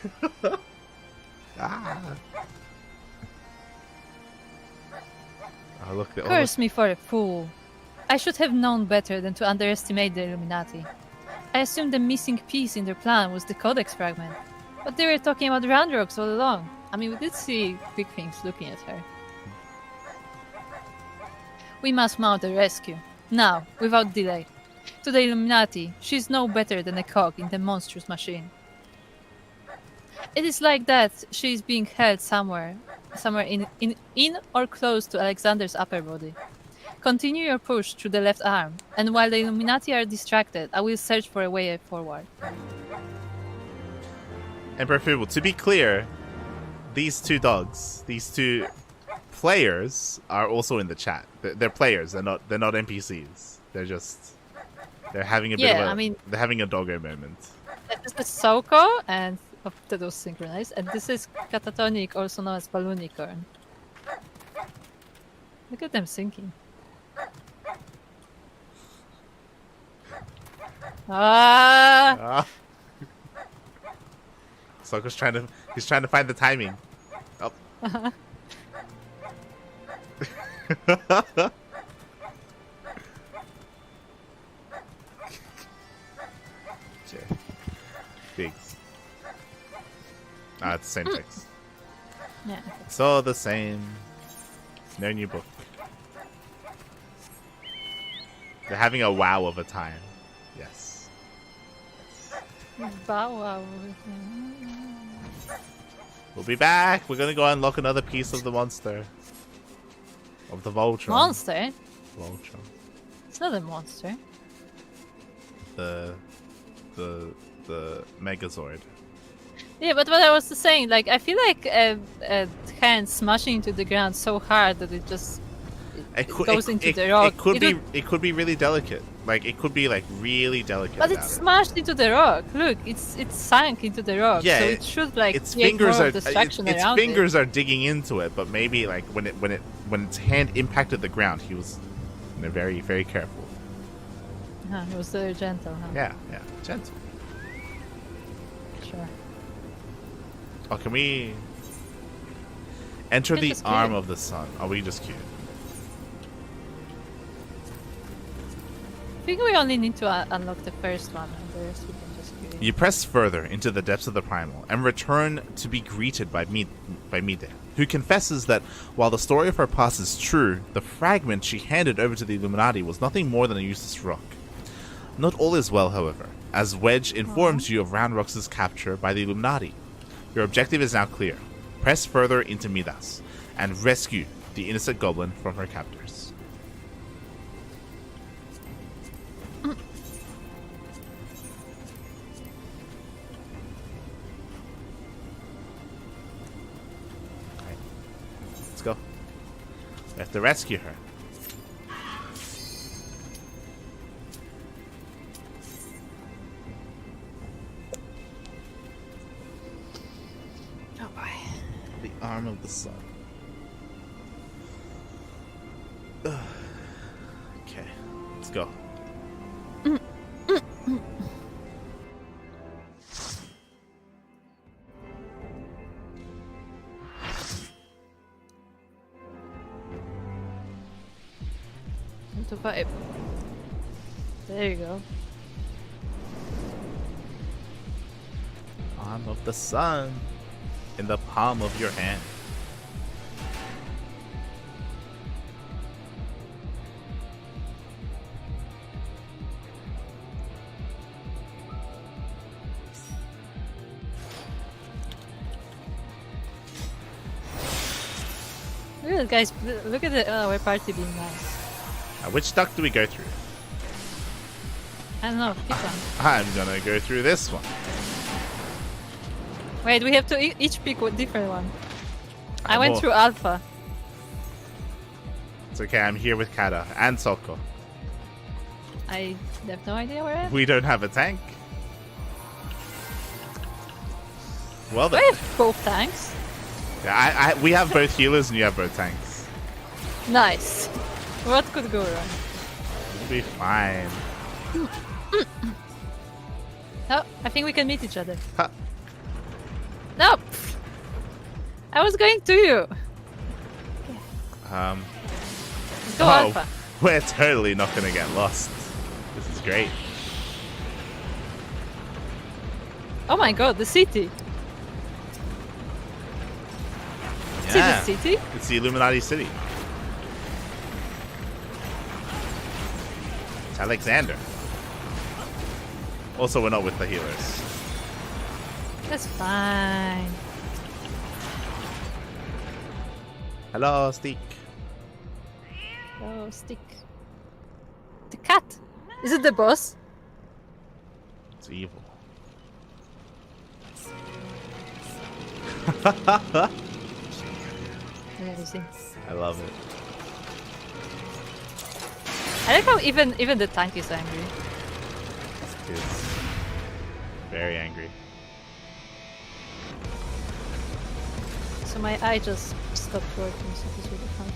[SPEAKER 2] Ah. Oh, look,
[SPEAKER 1] Curse me for a fool. I should have known better than to underestimate the Illuminati. I assumed the missing piece in their plan was the Codex fragment. But they were talking about Roundrocks all along. I mean, we did see big things looking at her. We must mount a rescue. Now, without delay. To the Illuminati, she is no better than a cog in the monstrous machine. It is like that she is being held somewhere in or close to Alexander's upper body. Continue your push through the left arm, and while the Illuminati are distracted, I will search for a way forward.
[SPEAKER 2] Emperor Fibble, to be clear, these two dogs, these two players are also in the chat. They're players, they're not NPCs. They're having a bit of a, they're having a doggo moment.
[SPEAKER 1] This is Soko, and that was synchronized, and this is Catatonic, also known as Balloonicorn. Look at them sinking. Ah!
[SPEAKER 2] Ah. Soko's he's trying to find the timing. Oh. Okay. Pigs. Ah, it's the same text.
[SPEAKER 1] Yeah.
[SPEAKER 2] It's all the same. No new book. They're having a wow of a time. Yes.
[SPEAKER 1] Bow wow.
[SPEAKER 2] We'll be back. We're gonna go unlock another piece of the monster. Of the Voltron.
[SPEAKER 1] Monster?
[SPEAKER 2] Voltron.
[SPEAKER 1] It's not a monster.
[SPEAKER 2] The Megazord.
[SPEAKER 1] Yeah, but what I was saying, like, I feel like a hand smashing into the ground so hard that it just goes into the rock.
[SPEAKER 2] It could be really delicate. Like it could be like really delicate.
[SPEAKER 1] But it's smashed into the rock. Look, it's sank into the rock.
[SPEAKER 2] Yeah,
[SPEAKER 1] so it should like
[SPEAKER 2] its
[SPEAKER 1] create
[SPEAKER 2] fingers
[SPEAKER 1] more
[SPEAKER 2] are
[SPEAKER 1] of destruction
[SPEAKER 2] its
[SPEAKER 1] around
[SPEAKER 2] fingers are digging into it, but maybe like when its hand impacted the ground, he was very very careful.
[SPEAKER 1] It was very gentle, huh?
[SPEAKER 2] Yeah, gentle.
[SPEAKER 1] Sure.
[SPEAKER 2] Oh, can we enter
[SPEAKER 1] can
[SPEAKER 2] the
[SPEAKER 1] just
[SPEAKER 2] arm
[SPEAKER 1] queue.
[SPEAKER 2] of the sun? Are we just cute?
[SPEAKER 1] I think we only need to unlock the first one, and the rest we can just queue.
[SPEAKER 2] You press further into the depths of the primal and return to be greeted by Mide, who confesses that while the story of her past is true, the fragment she handed over to the Illuminati was nothing more than a useless rock. Not all is well, however, as Wedge informs you of Roundrox's capture by the Illuminati. Your objective is now clear. Press further into Midas and rescue the innocent goblin from her captors. Let's go. We have to rescue her.
[SPEAKER 1] Oh boy.
[SPEAKER 2] The arm of the sun. Ugh. Okay, let's go.
[SPEAKER 1] To 5. There you go.
[SPEAKER 2] Arm of the sun in the palm of your hand.
[SPEAKER 1] Look at it, guys. Look at the our party being nice.
[SPEAKER 2] Which duck do we go through?
[SPEAKER 1] I don't know. Pick one.
[SPEAKER 2] I'm gonna go through this one.
[SPEAKER 1] Wait, we have to each pick a different one. I went
[SPEAKER 2] Well,
[SPEAKER 1] through Alpha.
[SPEAKER 2] It's okay, I'm here with Kata and Soko.
[SPEAKER 1] I have no idea where I am.
[SPEAKER 2] We don't have a tank. Well
[SPEAKER 1] I
[SPEAKER 2] then.
[SPEAKER 1] have both tanks.
[SPEAKER 2] Yeah, we have both healers and you have both tanks.
[SPEAKER 1] Nice. What could go wrong?
[SPEAKER 2] We'll be fine.
[SPEAKER 1] Oh, I think we can meet each other.
[SPEAKER 2] Ha.
[SPEAKER 1] No! I was going to you. Let's go Alpha.
[SPEAKER 2] We're totally not gonna get lost. This is great.
[SPEAKER 1] Oh my god, the city.
[SPEAKER 2] Yeah.
[SPEAKER 1] See the city?
[SPEAKER 2] It's the Illuminati city. It's Alexander. Also, we're not with the healers.
[SPEAKER 1] That's fine.
[SPEAKER 2] Hello, Steak.
[SPEAKER 1] Oh, stick. The cat. Is it the boss?
[SPEAKER 2] It's evil.
[SPEAKER 1] Let me see.
[SPEAKER 2] I love it.
[SPEAKER 1] I like how even the tank is angry.
[SPEAKER 2] It's very angry.
[SPEAKER 1] So my eye just stopped working, so this will be fun.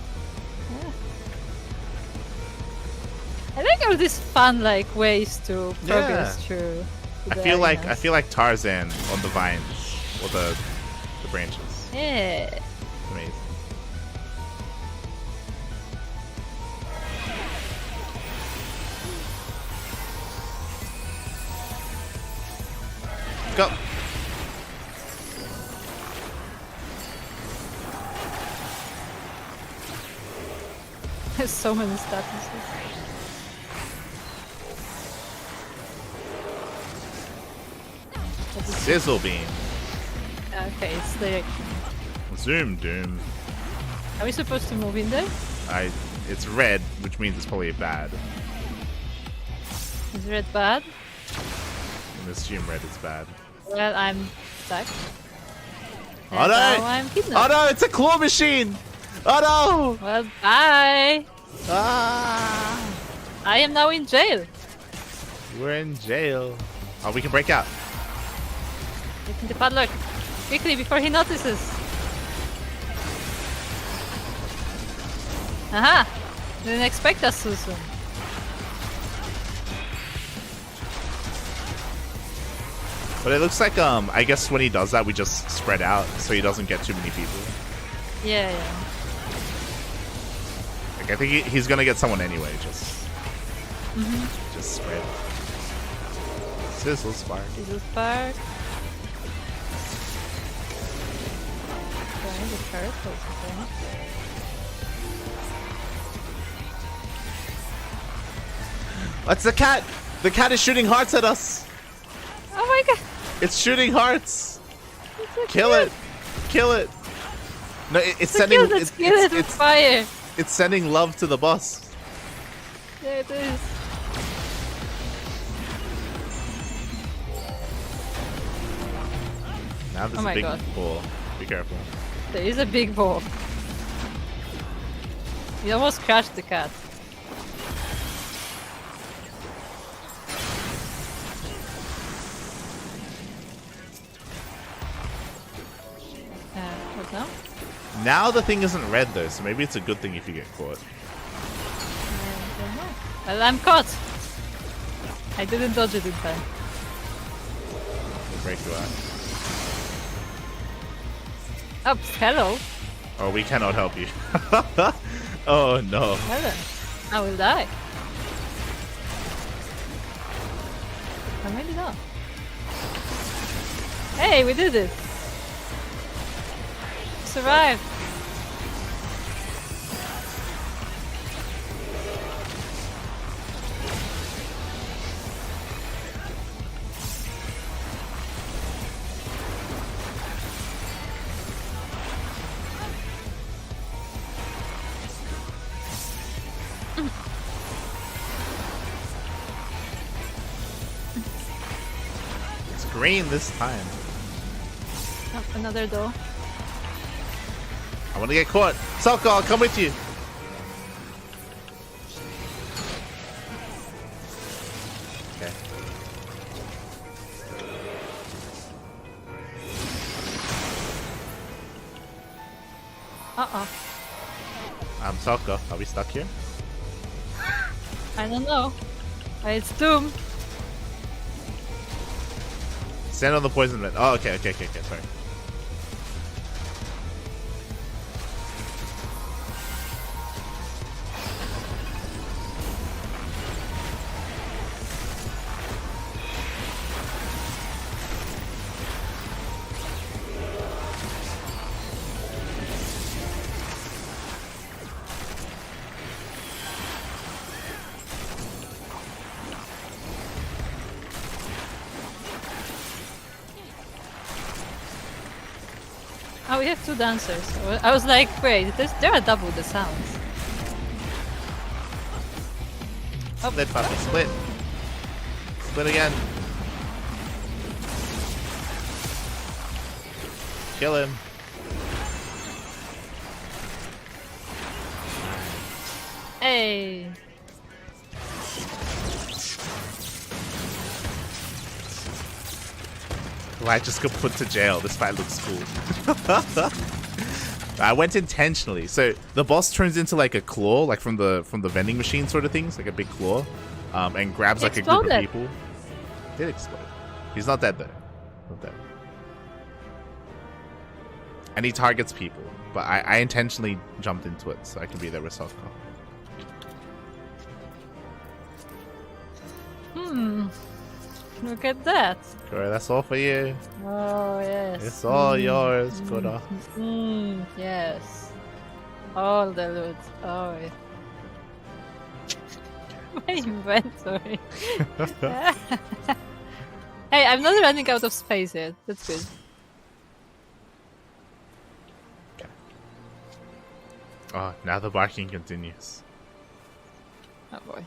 [SPEAKER 1] Yeah. I like all these fun like ways to progress
[SPEAKER 2] Yeah.
[SPEAKER 1] through.
[SPEAKER 2] I
[SPEAKER 1] the
[SPEAKER 2] feel like
[SPEAKER 1] arenas.
[SPEAKER 2] Tarzan on the vines or the branches.
[SPEAKER 1] Yeah.
[SPEAKER 2] Amazing. Go.
[SPEAKER 1] There's so many statuses.
[SPEAKER 2] Sizzle beam.
[SPEAKER 1] Okay, it's there.
[SPEAKER 2] Zoom doom.
[SPEAKER 1] Are we supposed to move in there?
[SPEAKER 2] It's red, which means it's probably bad.
[SPEAKER 1] Is red bad?
[SPEAKER 2] I assume red is bad.
[SPEAKER 1] Well, I'm stuck.
[SPEAKER 2] Oh
[SPEAKER 1] And
[SPEAKER 2] no!
[SPEAKER 1] now I'm kidnapped.
[SPEAKER 2] Oh no! It's a claw machine! Oh no!
[SPEAKER 1] Well, bye!
[SPEAKER 2] Ah!
[SPEAKER 1] I am now in jail.
[SPEAKER 2] We're in jail. Oh, we can break out.
[SPEAKER 1] Getting the padlock. Quickly, before he notices. Aha! Didn't expect us so soon.
[SPEAKER 2] But it looks like I guess when he does that, we just spread out so he doesn't get too many people.
[SPEAKER 1] Yeah, yeah.
[SPEAKER 2] Like I think he's gonna get someone anyway. Just spread. Sizzle spark.
[SPEAKER 1] Sizzle spark. Okay, the carrot also okay.
[SPEAKER 2] What's the cat? The cat is shooting hearts at us.
[SPEAKER 1] Oh my god!
[SPEAKER 2] It's shooting hearts.
[SPEAKER 1] It's so
[SPEAKER 2] Kill
[SPEAKER 1] cute.
[SPEAKER 2] it. Kill it. No, it's
[SPEAKER 1] It's so
[SPEAKER 2] sending.
[SPEAKER 1] cute, let's kill it with fire.
[SPEAKER 2] It's sending love to the boss.
[SPEAKER 1] There it is.
[SPEAKER 2] Now there's
[SPEAKER 1] Oh
[SPEAKER 2] a
[SPEAKER 1] my
[SPEAKER 2] big
[SPEAKER 1] God.
[SPEAKER 2] ball. Be careful.
[SPEAKER 1] There is a big ball. You almost crashed the cat. What now?
[SPEAKER 2] Now the thing isn't red though, so maybe it's a good thing if you get caught.
[SPEAKER 1] I don't know. Well, I'm caught. I didn't dodge it in time.
[SPEAKER 2] We'll break you out.
[SPEAKER 1] Oops, hello.
[SPEAKER 2] Oh, we cannot help you. Oh no.
[SPEAKER 1] Well then, I will die. Or maybe not. Hey, we did it! Survived!
[SPEAKER 2] It's green this time.
[SPEAKER 1] Oh, another door.
[SPEAKER 2] I want to get caught. Sokka, I'll come with you. Okay.
[SPEAKER 1] Uh-oh.
[SPEAKER 2] Sokka. Are we stuck here?
[SPEAKER 1] I don't know. It's Doom.
[SPEAKER 2] Stand on the poison red. Oh, okay, sorry.
[SPEAKER 1] Oh, we have two dancers. I was like, wait, there are double the sounds. Oh.
[SPEAKER 2] Split, puppy, split. Split again. Kill him.
[SPEAKER 1] Hey!
[SPEAKER 2] Well, I just got put to jail. This fight looks cool. I went intentionally. So the boss turns into like a claw, like from the vending machine sort of things, like a big claw, and grabs like a group of people. Did explode. He's not dead though. Not dead. And he targets people, but I intentionally jumped into it so I can be there with soft cop.
[SPEAKER 1] Look at that.
[SPEAKER 2] Corey, that's all for you.
[SPEAKER 1] Oh, yes.
[SPEAKER 2] It's all yours, Koda.
[SPEAKER 1] Yes. All the loot. Oh, yeah. My inventory. Hey, I'm not running out of space yet. That's good.
[SPEAKER 2] Okay. Oh, now the barking continues.
[SPEAKER 1] Oh boy.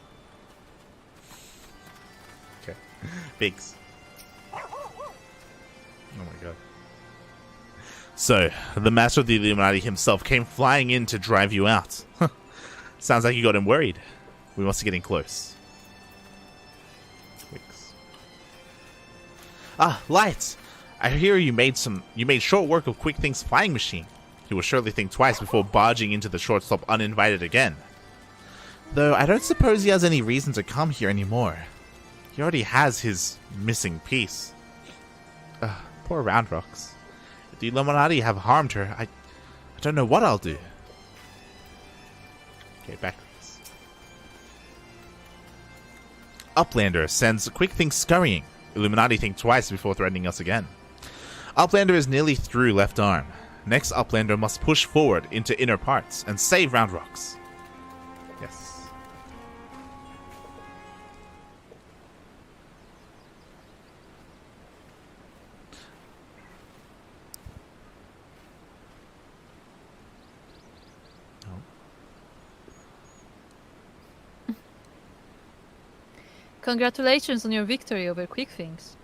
[SPEAKER 2] Okay. Biggs. Oh my god. So, the master of the Illuminati himself came flying in to drive you out. Sounds like you got him worried. We must be getting close. Biggs. Ah, Light! I hear you made short work of Quick Think's flying machine. He will surely think twice before barging into the shortstop uninvited again. Though I don't suppose he has any reason to come here anymore. He already has his missing piece. Poor Round Rocks. If the Illuminati have harmed her, I don't know what I'll do. Okay, back to this. Uplander sends Quick Think scurrying. Illuminati think twice before threatening us again. Uplander is nearly through left arm. Next, Uplander must push forward into inner parts and save Round Rocks. Yes.
[SPEAKER 1] Congratulations on your victory over Quick Things.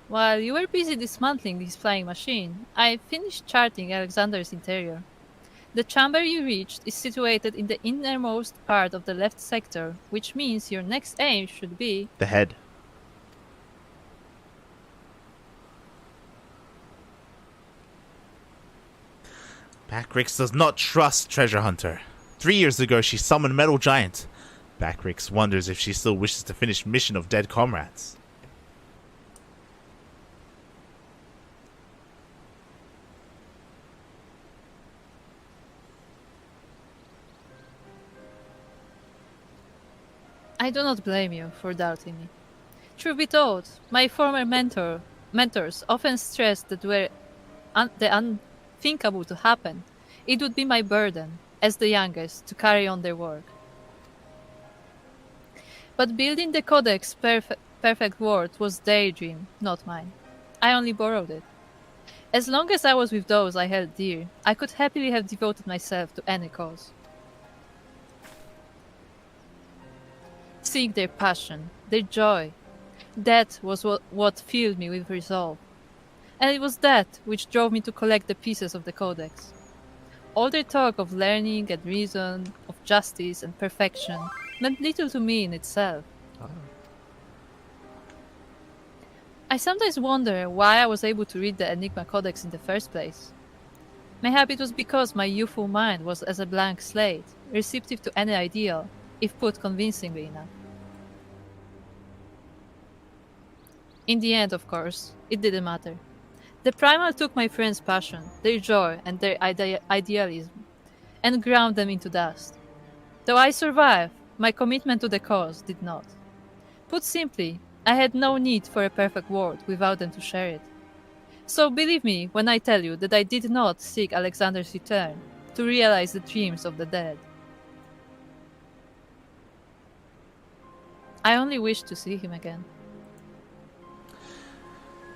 [SPEAKER 1] While you were busy dismantling his flying machine, I finished charting Alexander's interior. The chamber you reached is situated in the innermost part of the left sector, which means your next aim should be
[SPEAKER 2] the head. Backrix does not trust Treasure Hunter. 3 years ago, she summoned Metal Giant. Backrix wonders if she still wishes to finish mission of dead comrades.
[SPEAKER 1] I do not blame you for doubting me. Truth be told, my former mentors often stressed that were the unthinkable to happen, it would be my burden, as the youngest, to carry on their work. But building the Codex perfect world was their dream, not mine. I only borrowed it. As long as I was with those I held dear, I could happily have devoted myself to any cause. Seeing their passion, their joy, that was what filled me with resolve. And it was that which drove me to collect the pieces of the Codex. All their talk of learning and reason, of justice and perfection, meant little to me in itself. I sometimes wonder why I was able to read the Enigma Codex in the first place. Mayhap it was because my youthful mind was as a blank slate, receptive to any ideal, if put convincingly enough. In the end, of course, it didn't matter. The Primal took my friends' passion, their joy, and their idealism, and ground them into dust. Though I survived, my commitment to the cause did not. Put simply, I had no need for a perfect world without them to share it. So believe me when I tell you that I did not seek Alexander's return to realize the dreams of the dead. I only wished to see him again.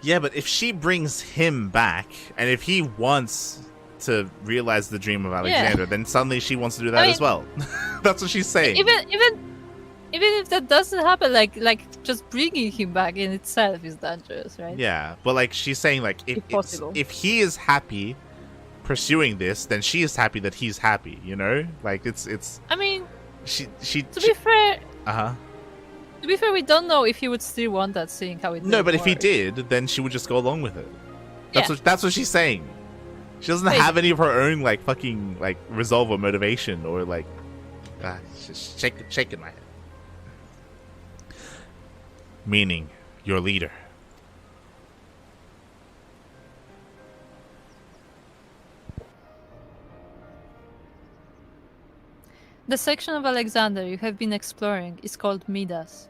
[SPEAKER 2] Yeah, but if she brings him back, and if he wants to realize the dream of Alexander, then suddenly she wants to do that as well. That's what she's saying.
[SPEAKER 1] Even if that doesn't happen, like just bringing him back in itself is dangerous, right?
[SPEAKER 2] Yeah, but like she's saying, like if he is happy pursuing this, then she is happy that he's happy. You know, like it's.
[SPEAKER 1] I mean,
[SPEAKER 2] she.
[SPEAKER 1] To be fair.
[SPEAKER 2] To
[SPEAKER 1] be fair, we don't know if he would still want that, seeing how it.
[SPEAKER 2] No, but if he did, then she would just go along with it. That's what she's saying. She doesn't
[SPEAKER 1] Wait.
[SPEAKER 2] have any of her own like fucking like resolve or motivation or like just shaking my head. Meaning your leader.
[SPEAKER 1] The section of Alexander you have been exploring is called Midas,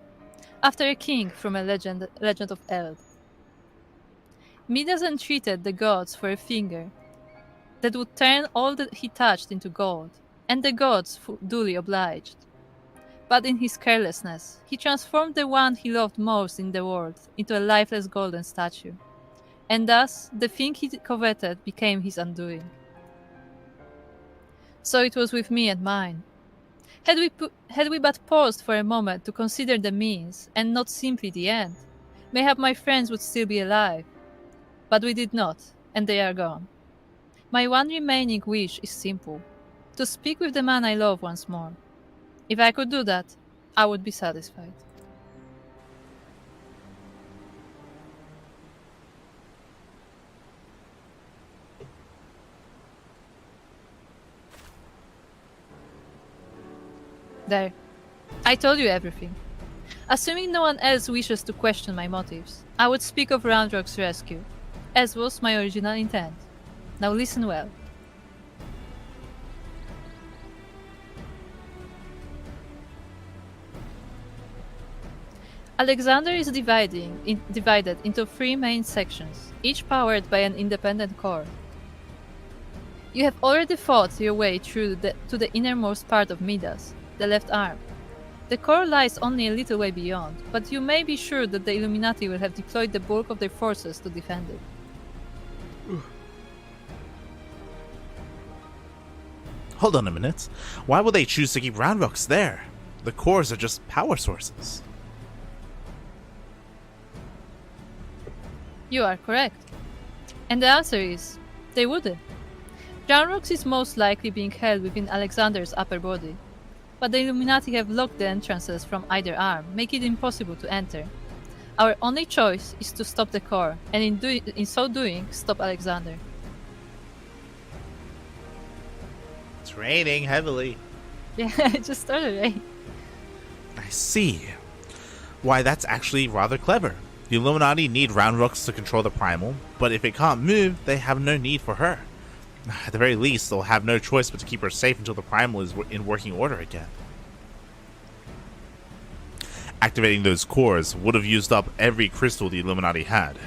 [SPEAKER 1] after a king from a legend of Eld. Midas entreated the gods for a finger that would turn all that he touched into gold, and the gods duly obliged. But in his carelessness, he transformed the one he loved most in the world into a lifeless golden statue, and thus the thing he coveted became his undoing. So it was with me and mine. Had we but paused for a moment to consider the means, and not simply the end, mayhap my friends would still be alive. But we did not, and they are gone. My one remaining wish is simple: to speak with the man I love once more. If I could do that, I would be satisfied. There. I told you everything. Assuming no one else wishes to question my motives, I would speak of Roundrock's rescue, as was my original intent. Now listen well. Alexander is divided into 3 main sections, each powered by an independent core. You have already fought your way through to the innermost part of Midas, the left arm. The core lies only a little way beyond, but you may be sure that the Illuminati will have deployed the bulk of their forces to defend it.
[SPEAKER 2] Hold on a minute. Why would they choose to keep Roundrocks there? The cores are just power sources.
[SPEAKER 1] You are correct. And the answer is, they wouldn't. Roundrocks is most likely being held within Alexander's upper body, but the Illuminati have locked the entrances from either arm, making it impossible to enter. Our only choice is to stop the core, and in so doing, stop Alexander.
[SPEAKER 2] It's raining heavily.
[SPEAKER 1] Yeah, it just started, right?
[SPEAKER 2] I see. Why, that's actually rather clever. The Illuminati need Roundrocks to control the Primal, but if it can't move, they have no need for her. At the very least, they'll have no choice but to keep her safe until the Primal is in working order again. Activating those cores would have used up every crystal the Illuminati had.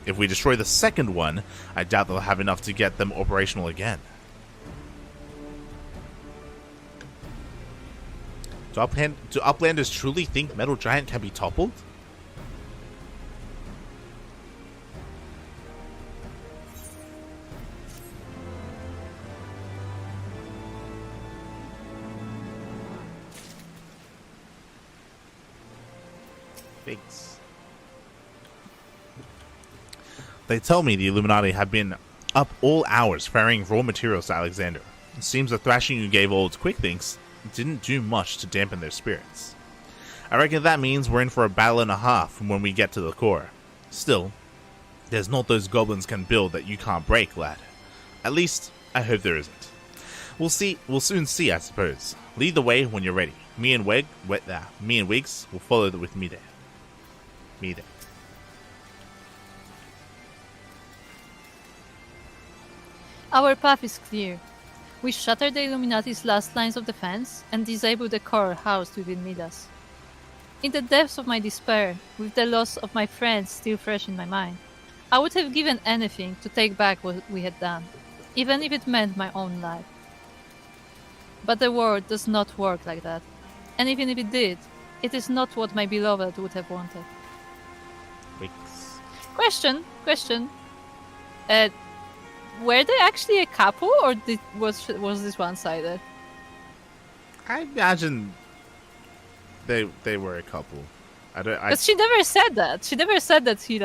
[SPEAKER 2] If we destroy the second one, I doubt they'll have enough to get them operational again. Do Uplanders truly think Metal Giant can be toppled? Thanks. They tell me the Illuminati have been up all hours ferrying raw materials to Alexander. It seems the thrashing you gave old Quickthings didn't do much to dampen their spirits. I reckon that means we're in for a battle and a half when we get to the core. Still, there's not those goblins can build that you can't break, lad. At least, I hope there isn't. We'll soon see, I suppose. Lead the way when you're ready. Me and Wiggs will follow with Mide.
[SPEAKER 1] Our path is clear. We shatter the Illuminati's last lines of defense and disable the core housed within Midas. In the depths of my despair, with the loss of my friends still fresh in my mind, I would have given anything to take back what we had done, even if it meant my own life. But the world does not work like that, and even if it did, it is not what my beloved would have wanted. Question. Were they actually a couple, or was this one-sided?
[SPEAKER 2] I imagine they were a couple.
[SPEAKER 1] But she never said that. She never said that he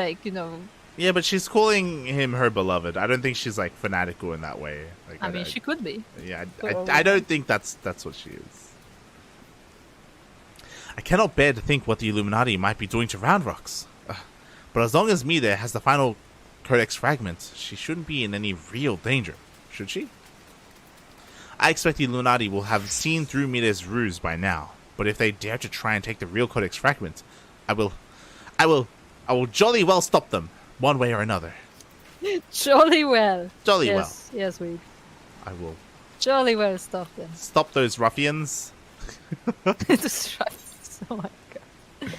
[SPEAKER 2] Yeah, but she's calling him her beloved. I don't think she's like fanatical in that way. Like,
[SPEAKER 1] I mean, she could be.
[SPEAKER 2] Yeah, I don't think that's what she is. I cannot bear to think what the Illuminati might be doing to Roundrocks. But as long as Mide has the final Codex fragment, she shouldn't be in any real danger, should she? I expect the Illuminati will have seen through Mide's ruse by now, but if they dare to try and take the real Codex fragment, I will jolly well stop them, one way or another.
[SPEAKER 1] Jolly well.
[SPEAKER 2] Jolly well.
[SPEAKER 1] Yes, yes, we
[SPEAKER 2] I will
[SPEAKER 1] jolly well stop them.
[SPEAKER 2] stop those ruffians.
[SPEAKER 1] Just right. Oh my god.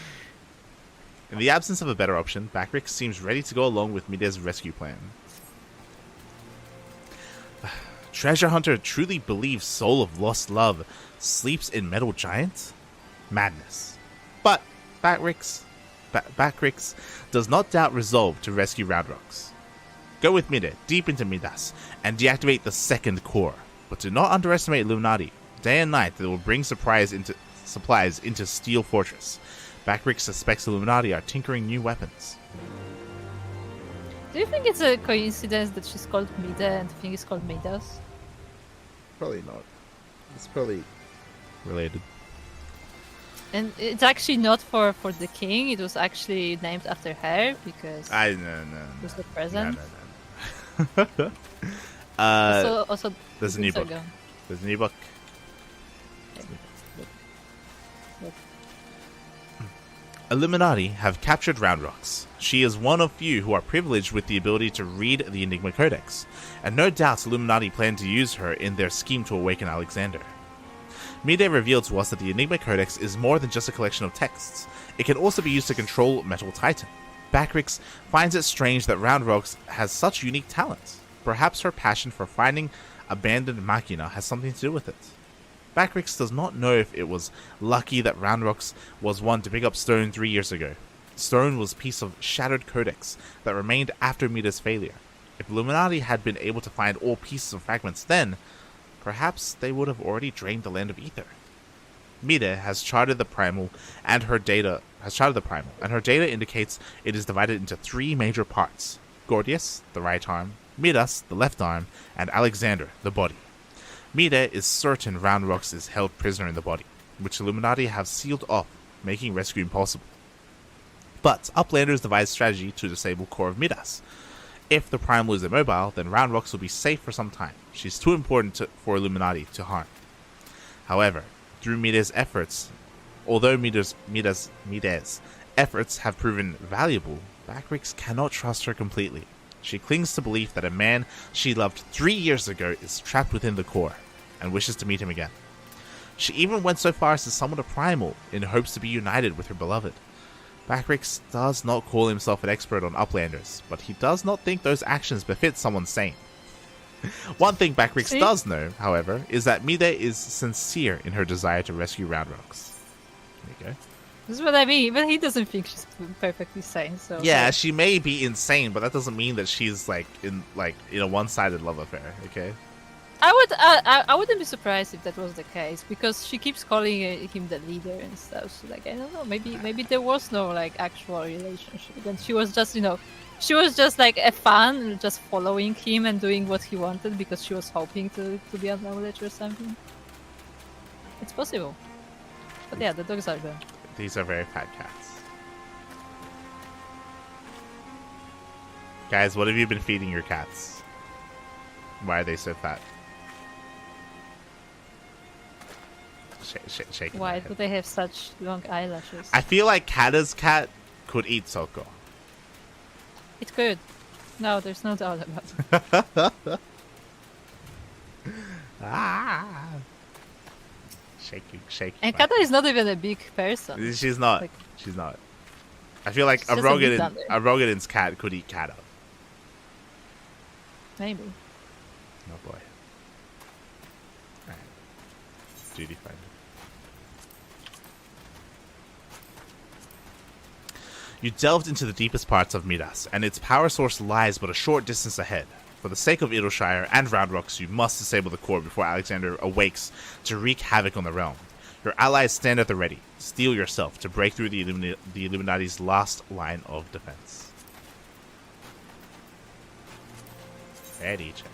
[SPEAKER 2] In the absence of a better option, Backrix seems ready to go along with Mide's rescue plan. Treasure Hunter truly believes Soul of Lost Love sleeps in Metal Giant? Madness. But Backrix does not doubt resolve to rescue Roundrox. Go with Mide deep into Midas and deactivate the second core, but do not underestimate Illuminati. Day and night they will bring supplies into Steel Fortress. Backrix suspects Illuminati are tinkering new weapons.
[SPEAKER 1] Do you think it's a coincidence that she's called Mide and the thing is called Midas?
[SPEAKER 2] Probably not. It's probably related.
[SPEAKER 1] And it's actually not for the king. It was actually named after her because
[SPEAKER 2] No.
[SPEAKER 1] it was the present.
[SPEAKER 2] No.
[SPEAKER 1] Also,
[SPEAKER 2] There's a new book. There's a new book. Illuminati have captured Roundrox. She is one of few who are privileged with the ability to read the Enigma Codex, and no doubt Illuminati plan to use her in their scheme to awaken Alexander. Mide revealed to us that the Enigma Codex is more than just a collection of texts. It can also be used to control Metal Titan. Backrix finds it strange that Roundrox has such unique talents. Perhaps her passion for finding abandoned machina has something to do with it. Backrix does not know if it was lucky that Roundrox was one to pick up Stone 3 years ago. Stone was a piece of shattered codex that remained after Mida's failure. If Illuminati had been able to find all pieces of fragments then, perhaps they would have already drained the land of ether. Mide has charted the primal, and her data indicates it is divided into 3 major parts: Gordius, the right arm; Midas, the left arm; and Alexander, the body. Mide is certain Roundrox is held prisoner in the body, which Illuminati have sealed off, making rescue impossible. But Uplanders devised strategy to disable core of Midas. If the primal is immobile, then Roundrox will be safe for some time. She's too important for Illuminati to harm. However, through Mide's efforts, although Mide's efforts have proven valuable, Backrix cannot trust her completely. She clings to belief that a man she loved 3 years ago is trapped within the core, and wishes to meet him again. She even went so far as to summon a primal in hopes to be united with her beloved. Backrix does not call himself an expert on Uplanders, but he does not think those actions befit someone sane. One thing Backrix does know, however, is that Mide is sincere in her desire to rescue Roundrox. There you go.
[SPEAKER 1] This is what I mean, but he doesn't think she's perfectly sane, so...
[SPEAKER 2] Yeah, she may be insane, but that doesn't mean that she's, in a one-sided love affair, okay?
[SPEAKER 1] I wouldn't be surprised if that was the case, because she keeps calling him the leader and stuff, so, I don't know, maybe there was no, actual relationship, and she was just, a fan, just following him and doing what he wanted, because she was hoping to be acknowledged or something. It's possible. But yeah, the dogs are gone.
[SPEAKER 2] These are very fat cats. Guys, what have you been feeding your cats? Why are they so fat? Shake
[SPEAKER 1] Why do they have such long eyelashes?
[SPEAKER 2] I feel like Kata's cat could eat Soko.
[SPEAKER 1] It could. No, there's no doubt about it.
[SPEAKER 2] Shaking.
[SPEAKER 1] And Kata is not even a big person.
[SPEAKER 2] She's not. She's not. I feel like a Rogadin's cat could eat Kata.
[SPEAKER 1] Maybe.
[SPEAKER 2] Oh boy. Alright. Duty finder. You delved into the deepest parts of Midas, and its power source lies but a short distance ahead. For the sake of Idleshire and Roundrox, you must disable the core before Alexander awakes to wreak havoc on the realm. Your allies stand at the ready. Steel yourself to break through the Illuminati's last line of defense. Ready check.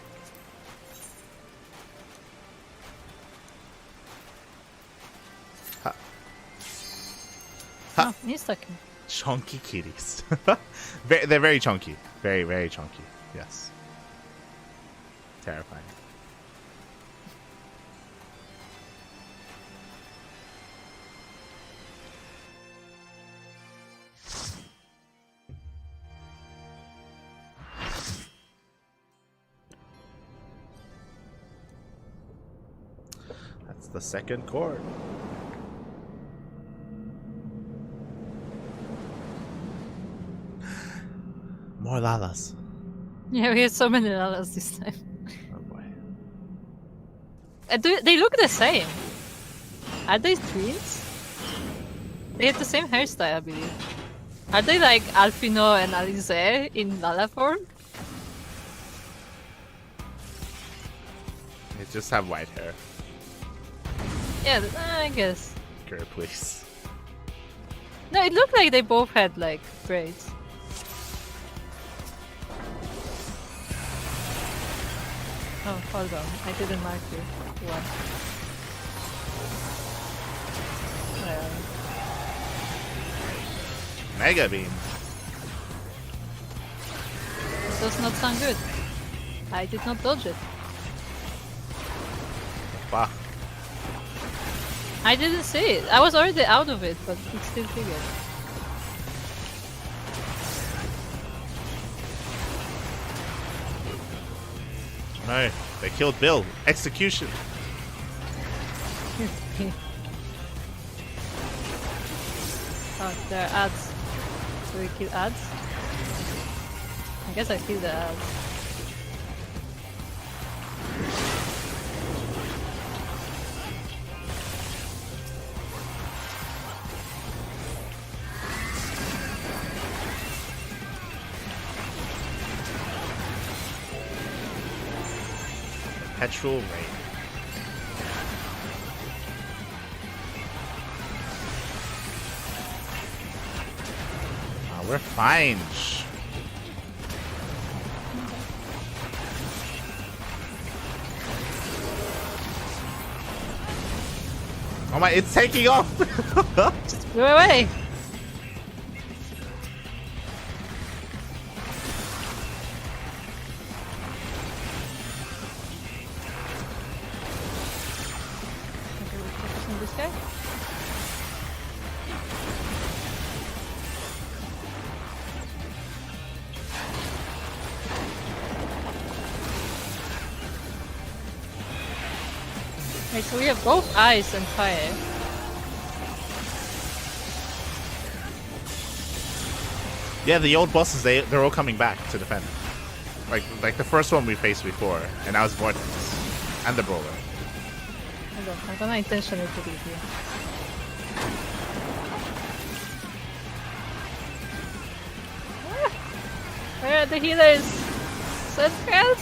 [SPEAKER 2] Ha.
[SPEAKER 1] Oh, he's talking.
[SPEAKER 2] Chunky kitties. They're very chunky. Very, very chunky. Yes. Terrifying. That's the second chord. More Lalas.
[SPEAKER 1] Yeah, we have so many Lalas this time.
[SPEAKER 2] Oh boy.
[SPEAKER 1] They look the same. Are they twins? They have the same hairstyle, I believe. Are they like Alfino and Alize in Lala form?
[SPEAKER 2] They just have white hair.
[SPEAKER 1] Yeah, I guess.
[SPEAKER 2] Girl, please.
[SPEAKER 1] No, it looked like they both had like braids. Oh, hold on. I didn't mark you. What?
[SPEAKER 2] Mega Beam.
[SPEAKER 1] This does not sound good. I did not dodge it.
[SPEAKER 2] Fuck.
[SPEAKER 1] I didn't see it. I was already out of it, but it still figured.
[SPEAKER 2] No, they killed Bill. Execution.
[SPEAKER 1] Oh, there are ads. Do we kill ads? I guess I kill the ads.
[SPEAKER 2] Petrol Rain. We're fine. Oh my, it's taking off!
[SPEAKER 1] Just go away! Okay, we focus on this guy. Wait, so we have both ice and fire.
[SPEAKER 2] Yeah, the old bosses, they're all coming back to defend. Like the first one we faced before, and now it's Vortex. And the Brawler.
[SPEAKER 1] Hold on, I'm gonna intentionally put it here. Ah! Where are the healers? Send help!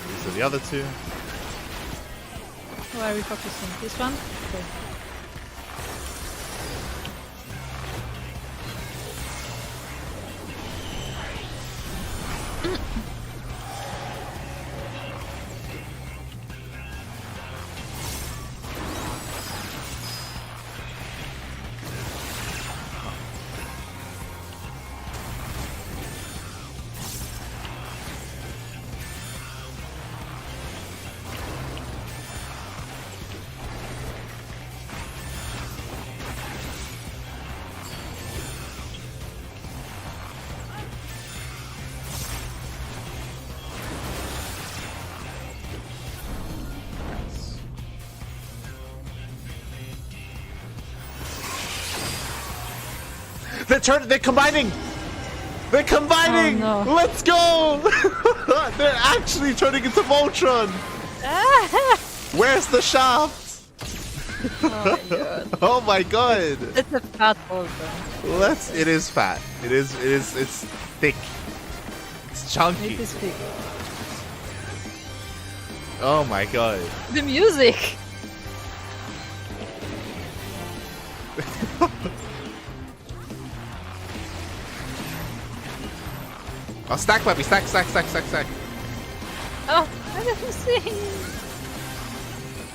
[SPEAKER 2] These are the other two.
[SPEAKER 1] Where are we focusing? This one? Okay.
[SPEAKER 2] They're combining! They're combining!
[SPEAKER 1] Oh, no.
[SPEAKER 2] Let's go! They're actually turning into Voltron! Where's the shaft?
[SPEAKER 1] Oh my god.
[SPEAKER 2] Oh my god!
[SPEAKER 1] It's a fat Voltron.
[SPEAKER 2] It is fat. It's thick. It's chunky.
[SPEAKER 1] It is big.
[SPEAKER 2] Oh my god.
[SPEAKER 1] The music!
[SPEAKER 2] Oh, stack, puppy, stack.
[SPEAKER 1] Oh, I didn't see him.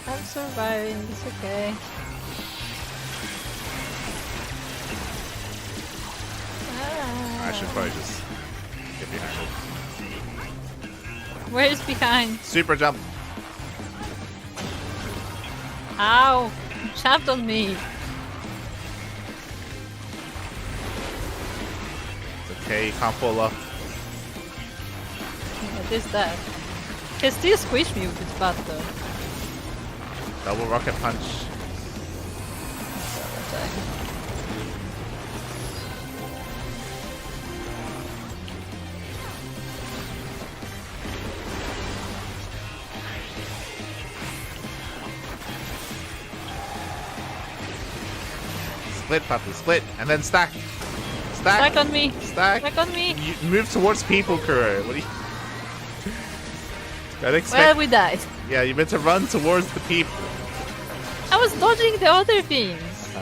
[SPEAKER 1] I'm surviving, it's okay.
[SPEAKER 2] I should probably just get behind it.
[SPEAKER 1] Where is behind?
[SPEAKER 2] Super jump.
[SPEAKER 1] Ow! You jumped on me.
[SPEAKER 2] It's okay, you can't fall off.
[SPEAKER 1] What is that? He can still squish me with his butt though.
[SPEAKER 2] Double rocket punch. Split, puppy, split, and then stack. Stack.
[SPEAKER 1] Stack on me.
[SPEAKER 2] Stack.
[SPEAKER 1] Stack on me.
[SPEAKER 2] You move towards people, Kuro. What do you? Gotta expect.
[SPEAKER 1] Well, we died.
[SPEAKER 2] Yeah, you meant to run towards the people.
[SPEAKER 1] I was dodging the other things. Oh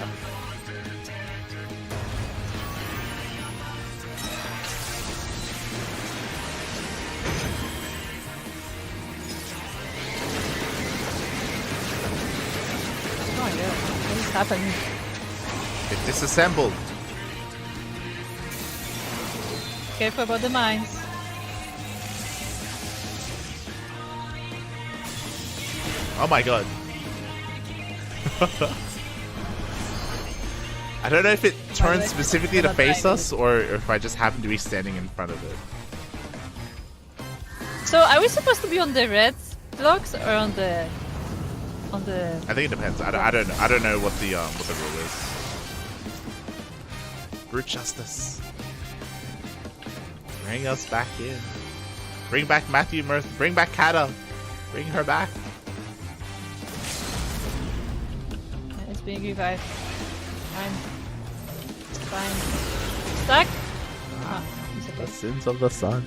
[SPEAKER 1] my god, what is happening?
[SPEAKER 2] It disassembled.
[SPEAKER 1] Careful about the mines.
[SPEAKER 2] Oh my god. I don't know if it turns specifically to face us or if I just happen to be standing in front of it.
[SPEAKER 1] So, are we supposed to be on the red blocks or on the?
[SPEAKER 2] I think it depends. I don't know. I don't know what the rule is. Brute justice. Bring us back in. Bring back Matthew Mirth. Bring back Kata. Bring her back.
[SPEAKER 1] Yeah, it's being revived. Fine. It's fine. Stuck? Ah, it's okay.
[SPEAKER 2] The sins of the sun.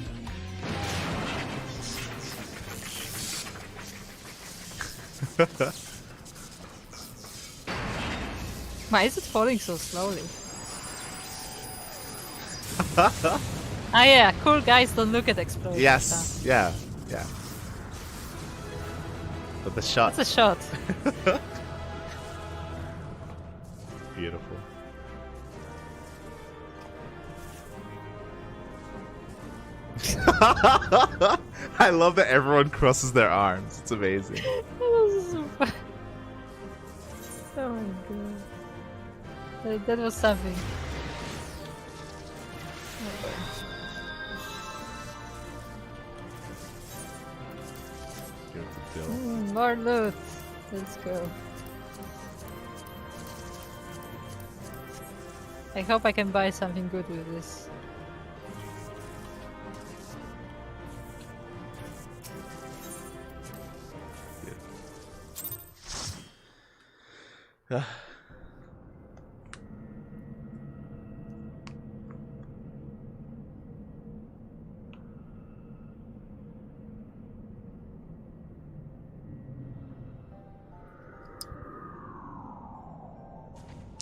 [SPEAKER 1] Why is it falling so slowly? Ah yeah, cool guys don't look at explosions.
[SPEAKER 2] Yes. Yeah. Yeah. But the shot.
[SPEAKER 1] It's a shot.
[SPEAKER 2] Beautiful. I love that everyone crosses their arms. It's amazing.
[SPEAKER 1] That was so fun. Oh my god. That was something.
[SPEAKER 2] Give it to Bill.
[SPEAKER 1] More loot. Let's go. I hope I can buy something good with this.
[SPEAKER 2] Yeah.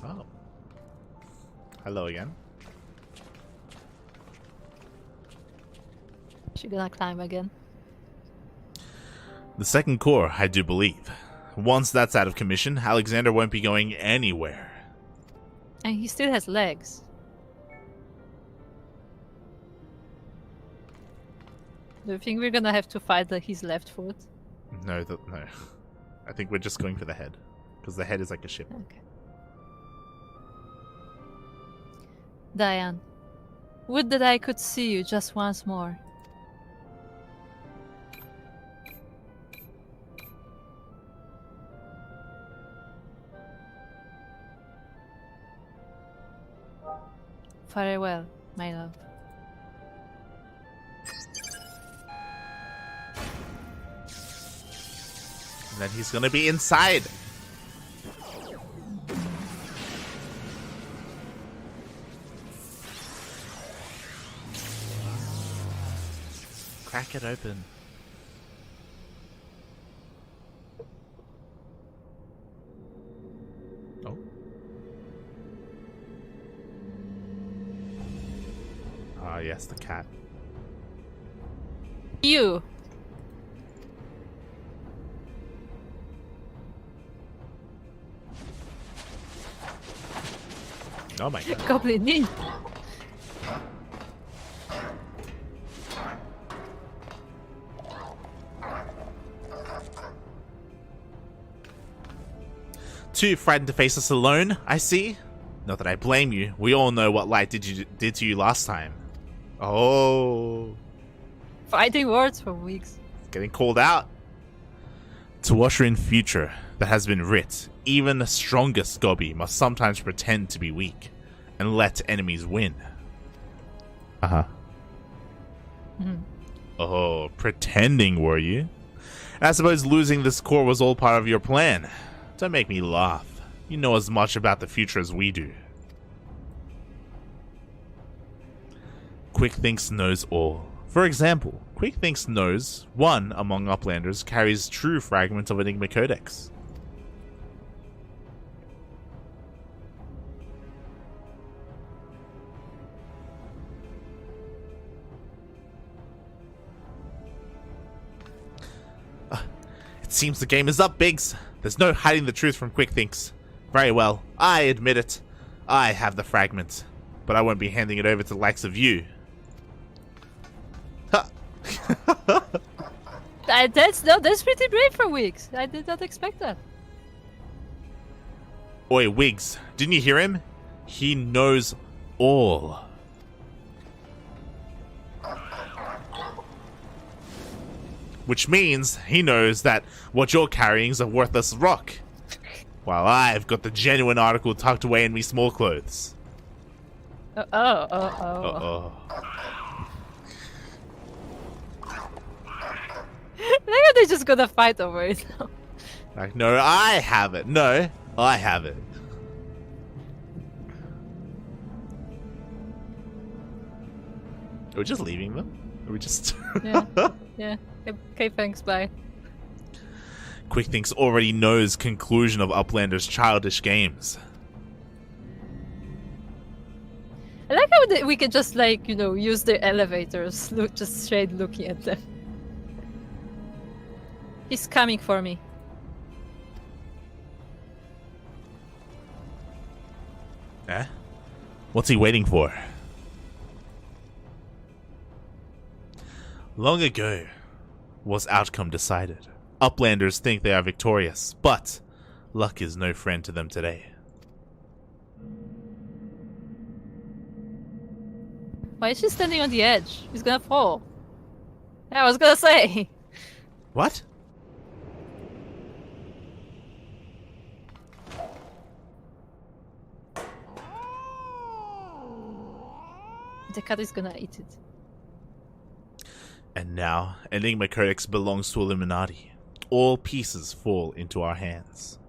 [SPEAKER 2] Oh. Hello again.
[SPEAKER 1] She gonna climb again.
[SPEAKER 2] The second core, I do believe. Once that's out of commission, Alexander won't be going anywhere.
[SPEAKER 1] And he still has legs. Do you think we're gonna have to fight his left foot?
[SPEAKER 2] No. I think we're just going for the head. Because the head is like a ship.
[SPEAKER 1] Okay. Diane, would that I could see you just once more. Farewell, my love.
[SPEAKER 2] And then he's gonna be inside. Crack it open. Oh. Ah, yes, the cat.
[SPEAKER 1] You!
[SPEAKER 2] Oh my god.
[SPEAKER 1] Goblin knee.
[SPEAKER 2] Too frightened to face us alone, I see. Not that I blame you. We all know what light did to you last time. Oh.
[SPEAKER 1] Fighting words for weeks.
[SPEAKER 2] Getting called out. To usher in future that has been writ, even the strongest Gobby must sometimes pretend to be weak and let enemies win. Uh-huh. Oh, pretending, were you? I suppose losing this core was all part of your plan. Don't make me laugh. You know as much about the future as we do. Quick Thinks knows all. For example, Quick Thinks knows one among Uplanders carries true fragments of Enigma Codex. It seems the game is up, Biggs. There's no hiding the truth from Quick Thinks. Very well, I admit it. I have the fragment, but I won't be handing it over to the likes of you.
[SPEAKER 1] That's pretty brave for Wiggs. I did not expect that.
[SPEAKER 2] Oi, Wiggs, didn't you hear him? He knows all. Which means he knows that what you're carrying is a worthless rock, while I've got the genuine article tucked away in me small clothes.
[SPEAKER 1] Uh-oh. Maybe they're just gonna fight over it now.
[SPEAKER 2] Like, no, I have it. No, I have it. Are we just leaving them? Are we just...
[SPEAKER 1] Yeah. Okay, thanks, bye.
[SPEAKER 2] Quick Thinks already knows conclusion of Uplander's childish games.
[SPEAKER 1] I like how we can just, like, use their elevators, just straight looking at them. He's coming for me.
[SPEAKER 2] Eh? What's he waiting for? Long ago was outcome decided. Uplanders think they are victorious, but luck is no friend to them today.
[SPEAKER 1] Why is she standing on the edge? He's gonna fall. Yeah, I was gonna say.
[SPEAKER 2] What?
[SPEAKER 1] The cat is gonna eat it.
[SPEAKER 2] And now, Enigma Codex belongs to Illuminati. All pieces fall into our hands.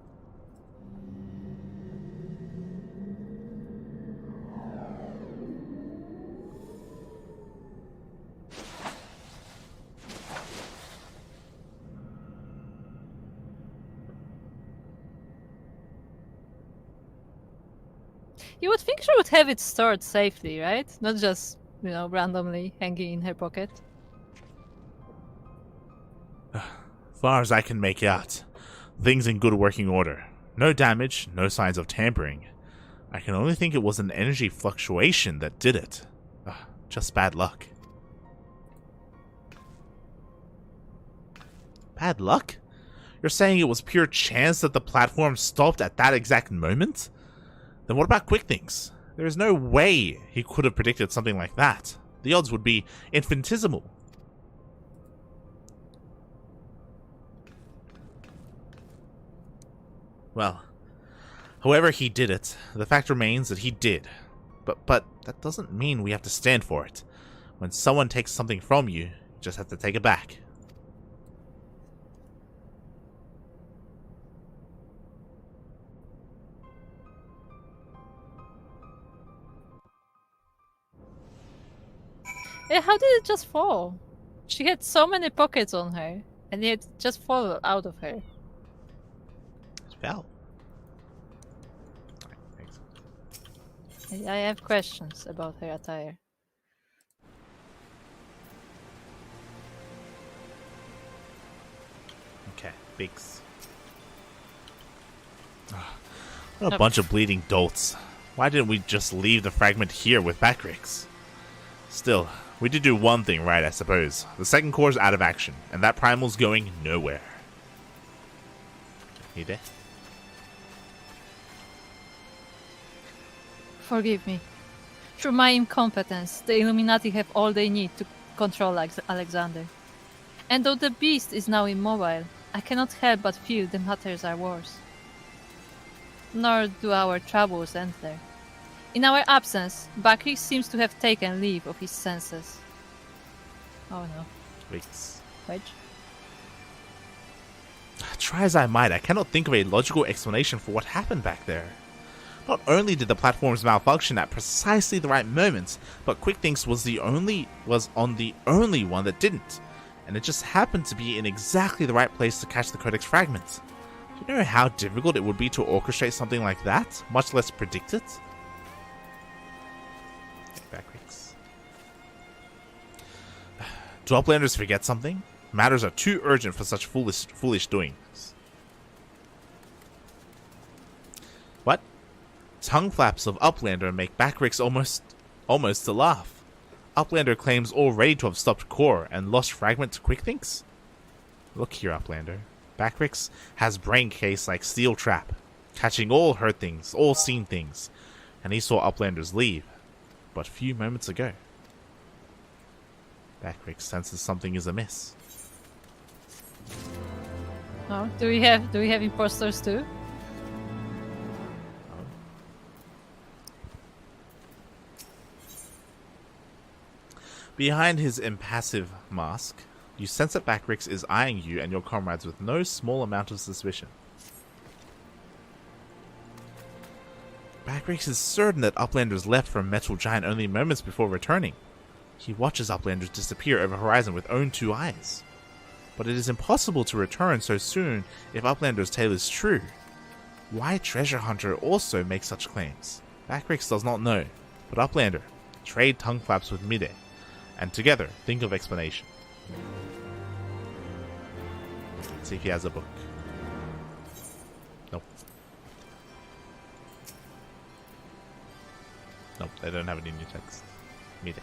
[SPEAKER 1] You would think she would have it stored safely, right? Not just, randomly hanging in her pocket.
[SPEAKER 2] Far as I can make out, things in good working order. No damage, no signs of tampering. I can only think it was an energy fluctuation that did it. Just bad luck. Bad luck? You're saying it was pure chance that the platform stopped at that exact moment? Then what about Quick Things? There is no way he could have predicted something like that. The odds would be infinitesimal. Well, however he did it, the fact remains that he did. But that doesn't mean we have to stand for it. When someone takes something from you, you just have to take it back.
[SPEAKER 1] Yeah, how did it just fall? She had so many pockets on her, and it just fall out of her.
[SPEAKER 2] It fell.
[SPEAKER 1] I have questions about her attire.
[SPEAKER 2] Okay, Biggs. What a bunch of bleeding dolts. Why didn't we just leave the fragment here with Backrix? Still, we did do one thing right, I suppose. The second core is out of action, and that primal's going nowhere. Mide?
[SPEAKER 1] Forgive me. Through my incompetence, the Illuminati have all they need to control Alexander. And though the beast is now immobile, I cannot help but feel the matters are worse. Nor do our troubles end there. In our absence, Bakri seems to have taken leave of his senses. Oh no.
[SPEAKER 2] Wait.
[SPEAKER 1] Wait.
[SPEAKER 2] Try as I might, I cannot think of a logical explanation for what happened back there. Not only did the platforms malfunction at precisely the right moments, but QuickThinks was on the only one that didn't, and it just happened to be in exactly the right place to catch the Codex fragment. Do you know how difficult it would be to orchestrate something like that, much less predict it? Backrix. Do Uplanders forget something? Matters are too urgent for such foolish doings. What? Tongue flaps of Uplander make Backrix almost to laugh. Uplander claims already to have stopped core and lost fragment to QuickThinks? Look here, Uplander. Backrix has brain case like steel trap, catching all heard things, all seen things, and he saw Uplanders leave, but a few moments ago. Backrix senses something is amiss.
[SPEAKER 1] Oh, do we have imposters too?
[SPEAKER 2] Behind his impassive mask, you sense that Backrix is eyeing you and your comrades with no small amount of suspicion. Backrix is certain that Uplanders left from Metal Giant only moments before returning. He watches Uplanders disappear over horizon with own two eyes. But it is impossible to return so soon if Uplander's tale is true. Why Treasure Hunter also makes such claims? Backrix does not know, but Uplander trade tongue flaps with Mide, and together think of explanation. Let's see if he has a book. Nope. Nope, they don't have any new text. Mide.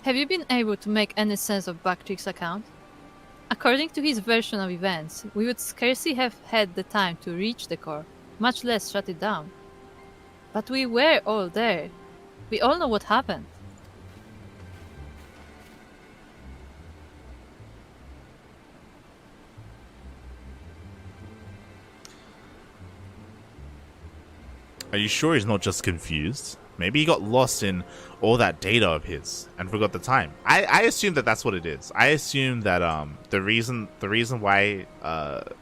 [SPEAKER 1] Have you been able to make any sense of Backrix's account? According to his version of events, we would scarcely have had the time to reach the core, much less shut it down. But we were all there. We all know what happened.
[SPEAKER 2] Are you sure he's not just confused? Maybe he got lost in all that data of his and forgot the time. I assume that that's what it is. I assume that the reason why what's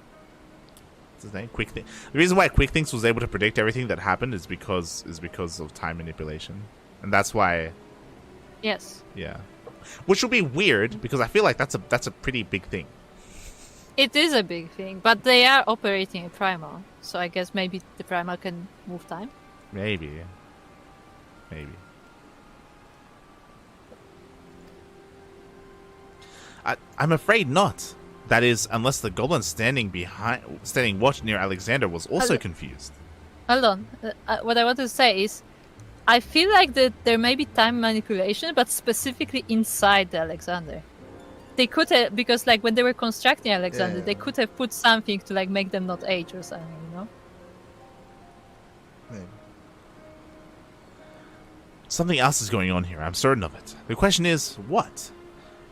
[SPEAKER 2] his name? The reason why QuickThinks was able to predict everything that happened is because of time manipulation, and that's why.
[SPEAKER 1] Yes.
[SPEAKER 2] Yeah, which would be weird because I feel like that's a pretty big thing.
[SPEAKER 1] It is a big thing, but they are operating a primal, so I guess maybe the primal can move time.
[SPEAKER 2] Maybe. I'm afraid not. That is, unless the goblin standing watch near Alexander was also confused.
[SPEAKER 1] Hold on. What I want to say is, I feel like that there may be time manipulation, but specifically inside the Alexander. They could have, because like when they were constructing Alexander, they could have put something to like make them not age or something, you know?
[SPEAKER 2] Maybe. Something else is going on here, I'm certain of it. The question is, what?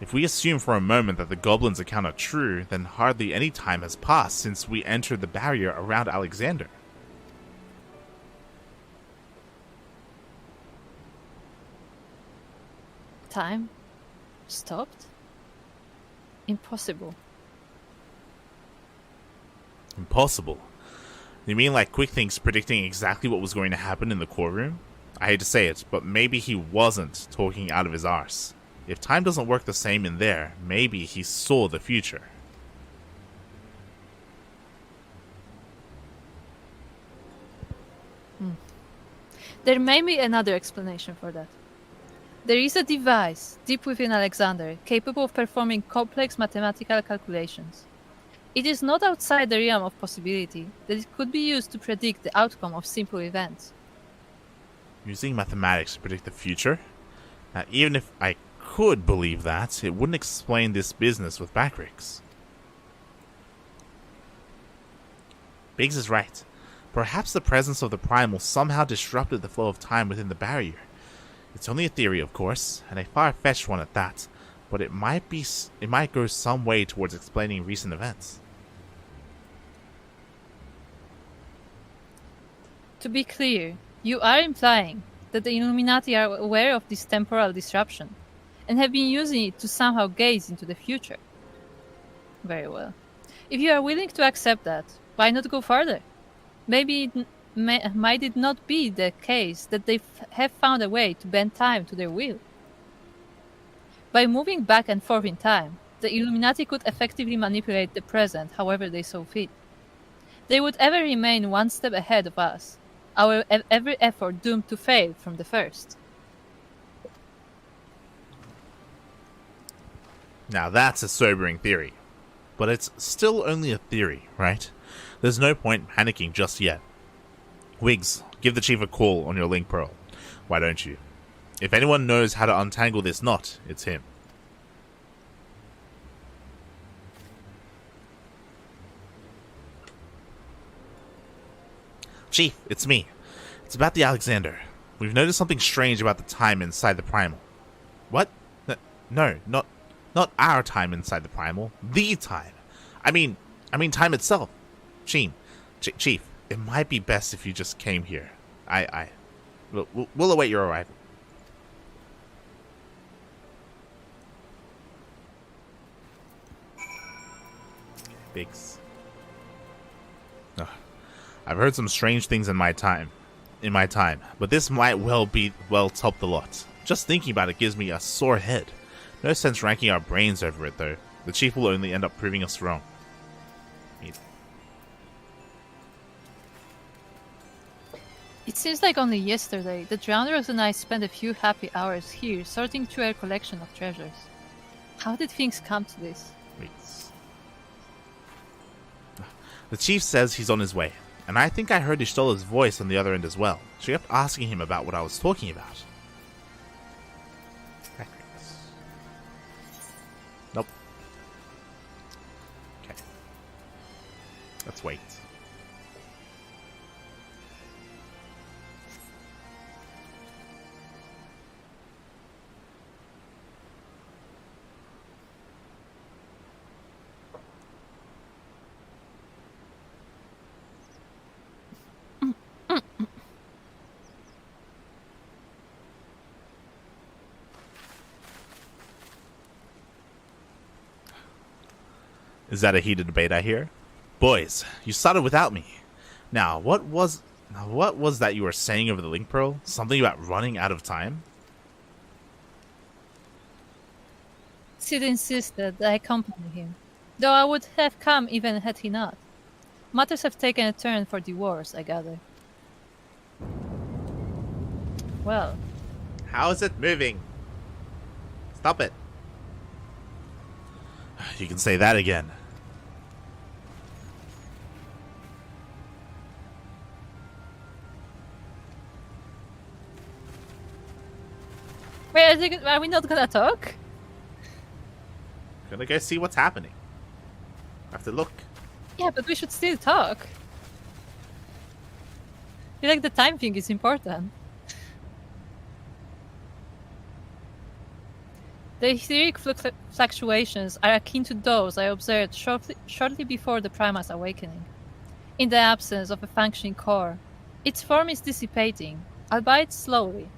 [SPEAKER 2] If we assume for a moment that the goblin's account are true, then hardly any time has passed since we entered the barrier around Alexander.
[SPEAKER 1] Time stopped? Impossible.
[SPEAKER 2] Impossible? You mean like QuickThinks predicting exactly what was going to happen in the core room? I hate to say it, but maybe he wasn't talking out of his arse. If time doesn't work the same in there, maybe he saw the future.
[SPEAKER 1] There may be another explanation for that. There is a device deep within Alexander capable of performing complex mathematical calculations. It is not outside the realm of possibility that it could be used to predict the outcome of simple events.
[SPEAKER 2] Using mathematics to predict the future? Now, even if I could believe that, it wouldn't explain this business with backricks. Biggs is right. Perhaps the presence of the primal somehow disrupted the flow of time within the barrier. It's only a theory, of course, and a far-fetched one at that, but it might go some way towards explaining recent events.
[SPEAKER 1] To be clear, you are implying that the Illuminati are aware of this temporal disruption and have been using it to somehow gaze into the future. Very well. If you are willing to accept that, why not go further? Maybe might it not be the case that they have found a way to bend time to their will? By moving back and forth in time, the Illuminati could effectively manipulate the present however they saw fit. They would ever remain one step ahead of us, our every effort doomed to fail from the first.
[SPEAKER 2] Now that's a sobering theory. But it's still only a theory, right? There's no point panicking just yet. Wiggs, give the chief a call on your link pearl. Why don't you? If anyone knows how to untangle this knot, it's him. Chief, it's me. It's about the Alexander. We've noticed something strange about the time inside the primal. What? No, not our time inside the primal. The time. I mean time itself. Chief, it might be best if you just came here. We'll await your arrival. Biggs. Ugh. I've heard some strange things in my time, but this might well top the lot. Just thinking about it gives me a sore head. No sense ranking our brains over it, though. The chief will only end up proving us wrong.
[SPEAKER 1] It seems like only yesterday that Drowners and I spent a few happy hours here sorting through our collection of treasures. How did things come to this?
[SPEAKER 2] Wait. The chief says he's on his way, and I think I heard Ishtola's voice on the other end as well. She kept asking him about what I was talking about. Nope. Okay. Let's wait. Is that a heated debate I hear? Boys, you started without me. Now, what was that you were saying over the link pearl? Something about running out of time?
[SPEAKER 1] Sid insisted that I accompany him, though I would have come even had he not. Matters have taken a turn for the worse, I gather. Well.
[SPEAKER 2] How is it moving? Stop it. You can say that again.
[SPEAKER 1] Wait, are we not gonna talk?
[SPEAKER 2] Gonna go see what's happening. I have to look.
[SPEAKER 1] Yeah, but we should still talk. I feel like the time thing is important. The etheric fluctuations are akin to those I observed shortly before the Prima's awakening. In the absence of a functioning core, its form is dissipating, albeit slowly.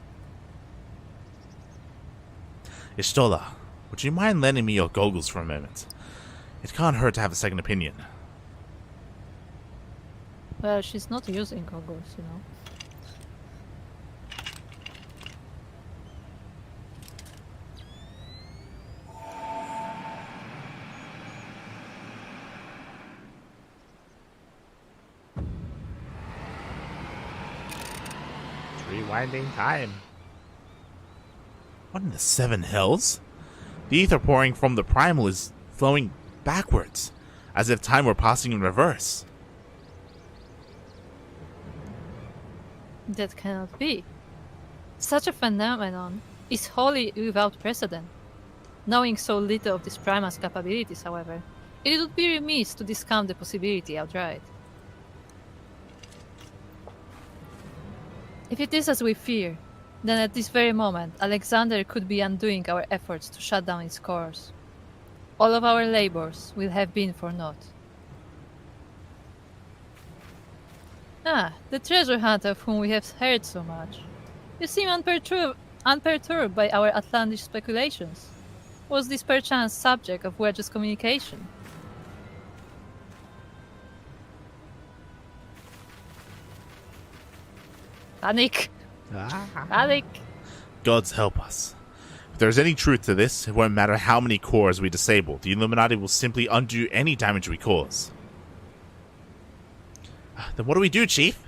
[SPEAKER 2] Ishtola, would you mind lending me your goggles for a moment? It can't hurt to have a second opinion.
[SPEAKER 1] Well, she's not using goggles, you know.
[SPEAKER 2] Rewinding time. What in the seven hells? The ether pouring from the primal is flowing backwards. as if time were passing in reverse.
[SPEAKER 1] That cannot be. Such a phenomenon is wholly without precedent. Knowing so little of this primal's capabilities, however, it would be remiss to discount the possibility outright. If it is as we fear, then at this very moment Alexander could be undoing our efforts to shut down its course. All of our labors will have been for naught. Ah, the treasure hunter of whom we have heard so much. You seem unperturbed by our outlandish speculations. Was this perchance subject of Wedge's communication? Panic! Panic!
[SPEAKER 2] Gods help us. If there's any truth to this, it won't matter how many cores we disable. The Illuminati will simply undo any damage we cause. Then what do we do, Chief?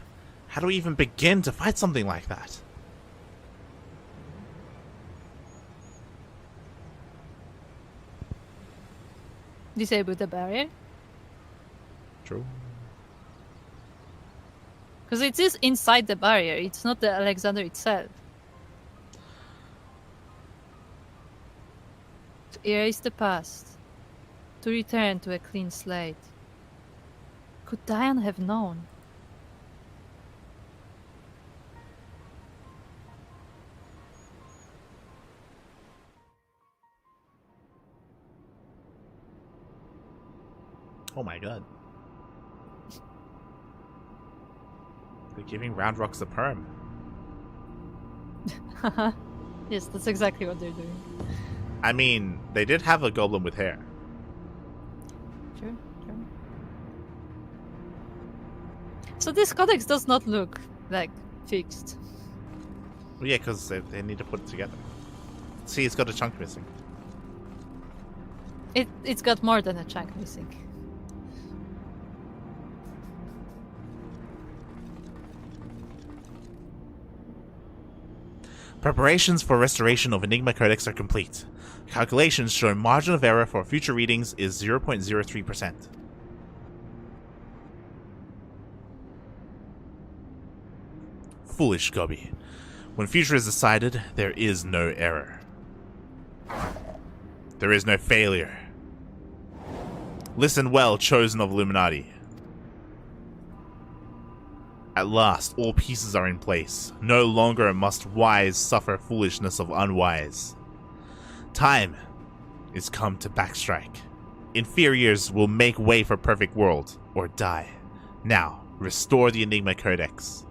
[SPEAKER 2] How do we even begin to fight something like that?
[SPEAKER 1] Disable the barrier?
[SPEAKER 2] True.
[SPEAKER 1] Because it is inside the barrier, it's not the Alexander itself. To erase the past. To return to a clean slate. Could Diane have known?
[SPEAKER 2] Oh my god. They're giving Round Rocks a perm.
[SPEAKER 1] Yes, that's exactly what they're doing.
[SPEAKER 2] I mean, they did have a goblin with hair.
[SPEAKER 1] Sure, sure. So this codex does not look, like, fixed.
[SPEAKER 2] Well, yeah, because they need to put it together. See, it's got a chunk missing.
[SPEAKER 1] It's got more than a chunk missing.
[SPEAKER 2] Preparations for restoration of Enigma Codex are complete. Calculations show margin of error for future readings is 0.03%. Foolish Gobby. When future is decided, there is no error. There is no failure. Listen well, chosen of Illuminati. At last, all pieces are in place. No longer must wise suffer foolishness of unwise. Time is come to backstrike. Inferiors will make way for perfect world, or die. Now, restore the Enigma Codex.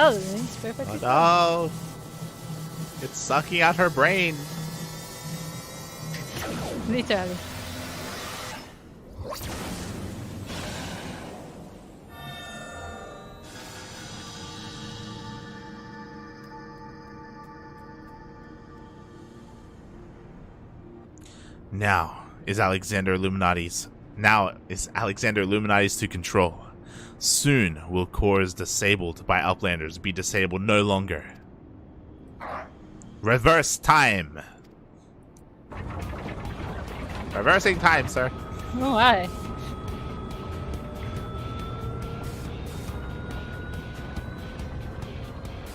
[SPEAKER 1] Oh, it's perfectly fine.
[SPEAKER 2] Oh no! It's sucking out her brain.
[SPEAKER 1] Literally.
[SPEAKER 2] Now is Alexander Illuminati's to control. Soon will cores disabled by Outlanders be disabled no longer. Reverse time! Reversing time, sir.
[SPEAKER 1] Oh, why?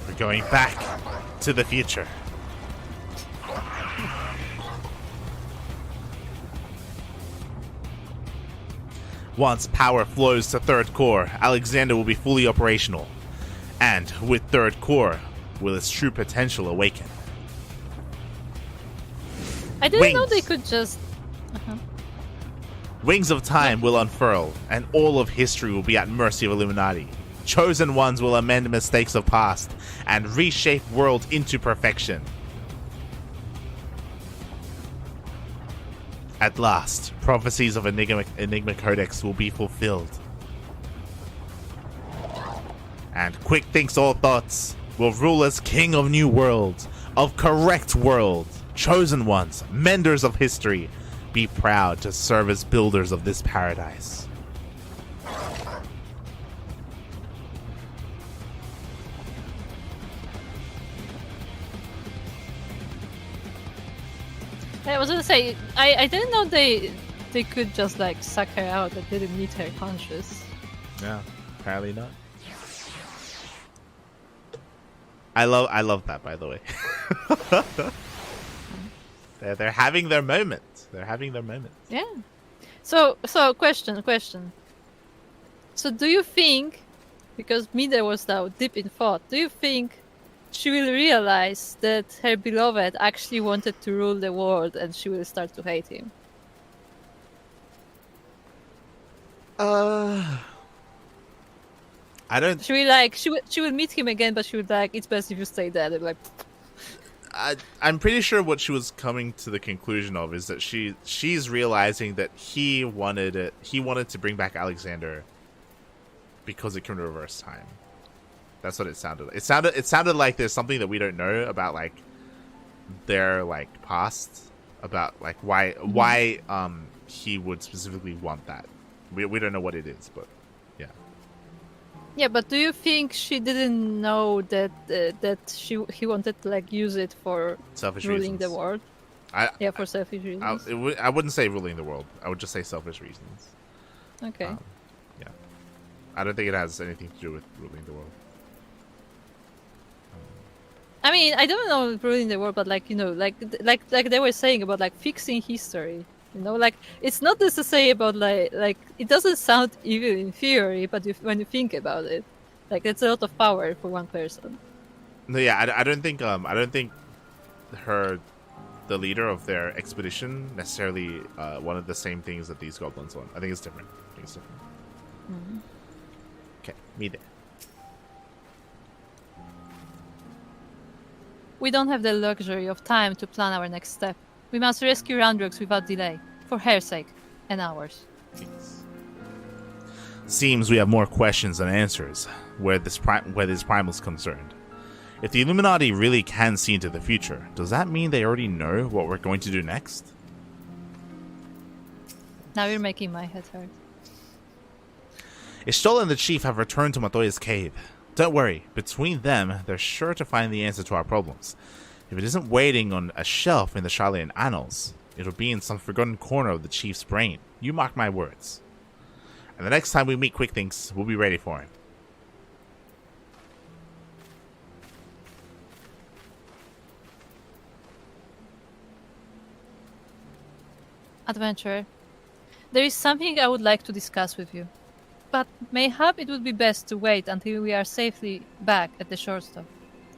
[SPEAKER 2] We're going back to the future. Once power flows to third core, Alexander will be fully operational. And with third core, will its true potential awaken.
[SPEAKER 1] I didn't know
[SPEAKER 2] Wings.
[SPEAKER 1] they could just...
[SPEAKER 2] Wings of time will unfurl, and all of history will be at mercy of Illuminati. Chosen ones will amend mistakes of past, and reshape world into perfection. At last, prophecies of Enigma Codex will be fulfilled. And quick thinks all thoughts, will rule as king of new worlds, of correct worlds, chosen ones, menders of history. Be proud to serve as builders of this paradise.
[SPEAKER 1] I was gonna say, I didn't know they could just like suck her out. That didn't meet her conscious.
[SPEAKER 2] Yeah, apparently not. I love that, by the way. they're having their moment. They're having their moment.
[SPEAKER 1] Yeah. So question. So do you think, because Mide was now deep in thought, do you think she will realize that her beloved actually wanted to rule the world and she will start to hate him?
[SPEAKER 2] I don't.
[SPEAKER 1] She will meet him again, but she would like, it's best if you stay dead. And like,
[SPEAKER 2] I'm pretty sure what she was coming to the conclusion of is that she's realizing that he wanted to bring back Alexander because it can reverse time. That's what it sounded like. It sounded like there's something that we don't know about, like their like past, about like why he would specifically want that. We don't know what it is, but yeah.
[SPEAKER 1] yeah, but do you think she didn't know that he wanted to like use it for
[SPEAKER 2] Selfish
[SPEAKER 1] ruling
[SPEAKER 2] reasons.
[SPEAKER 1] the world? Yeah, for selfish reasons.
[SPEAKER 2] I wouldn't say ruling the world. I would just say selfish reasons.
[SPEAKER 1] Okay.
[SPEAKER 2] Yeah. I don't think it has anything to do with ruling the world.
[SPEAKER 1] I mean, I don't know ruling the world, but like, you know, like they were saying about like fixing history. You know, like it's not just to say about like it doesn't sound evil in theory, but when you think about it, like it's a lot of power for one person.
[SPEAKER 2] No, yeah, I don't think her, the leader of their expedition, necessarily wanted the same things that these goblins want. I think it's different.
[SPEAKER 1] Mm-hmm.
[SPEAKER 2] Okay, Mide.
[SPEAKER 1] We don't have the luxury of time to plan our next step. We must rescue Randrux without delay, for her sake, and ours.
[SPEAKER 2] Thanks. Seems we have more questions than answers where this primal is concerned. If the Illuminati really can see into the future, does that mean they already know what we're going to do next?
[SPEAKER 1] Now you're making my head hurt.
[SPEAKER 2] Ishtola and the chief have returned to Matoya's cave. Don't worry, between them, they're sure to find the answer to our problems. If it isn't waiting on a shelf in the Charlatan Annals, it'll be in some forgotten corner of the chief's brain. You mark my words. And the next time we meet Quick Thinks, we'll be ready for him.
[SPEAKER 1] Adventurer, there is something I would like to discuss with you. But mayhap it would be best to wait until we are safely back at the shortstop.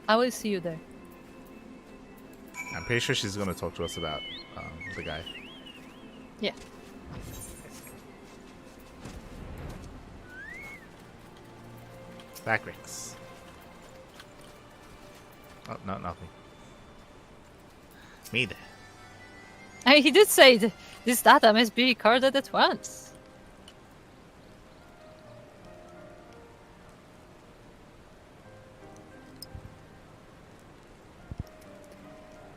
[SPEAKER 1] I will see you there.
[SPEAKER 2] I'm pretty sure she's going to talk to us about the guy.
[SPEAKER 1] Yeah.
[SPEAKER 2] Backricks. Oh, no, nothing. Mide.
[SPEAKER 1] I mean, he did say this data must be recorded at once.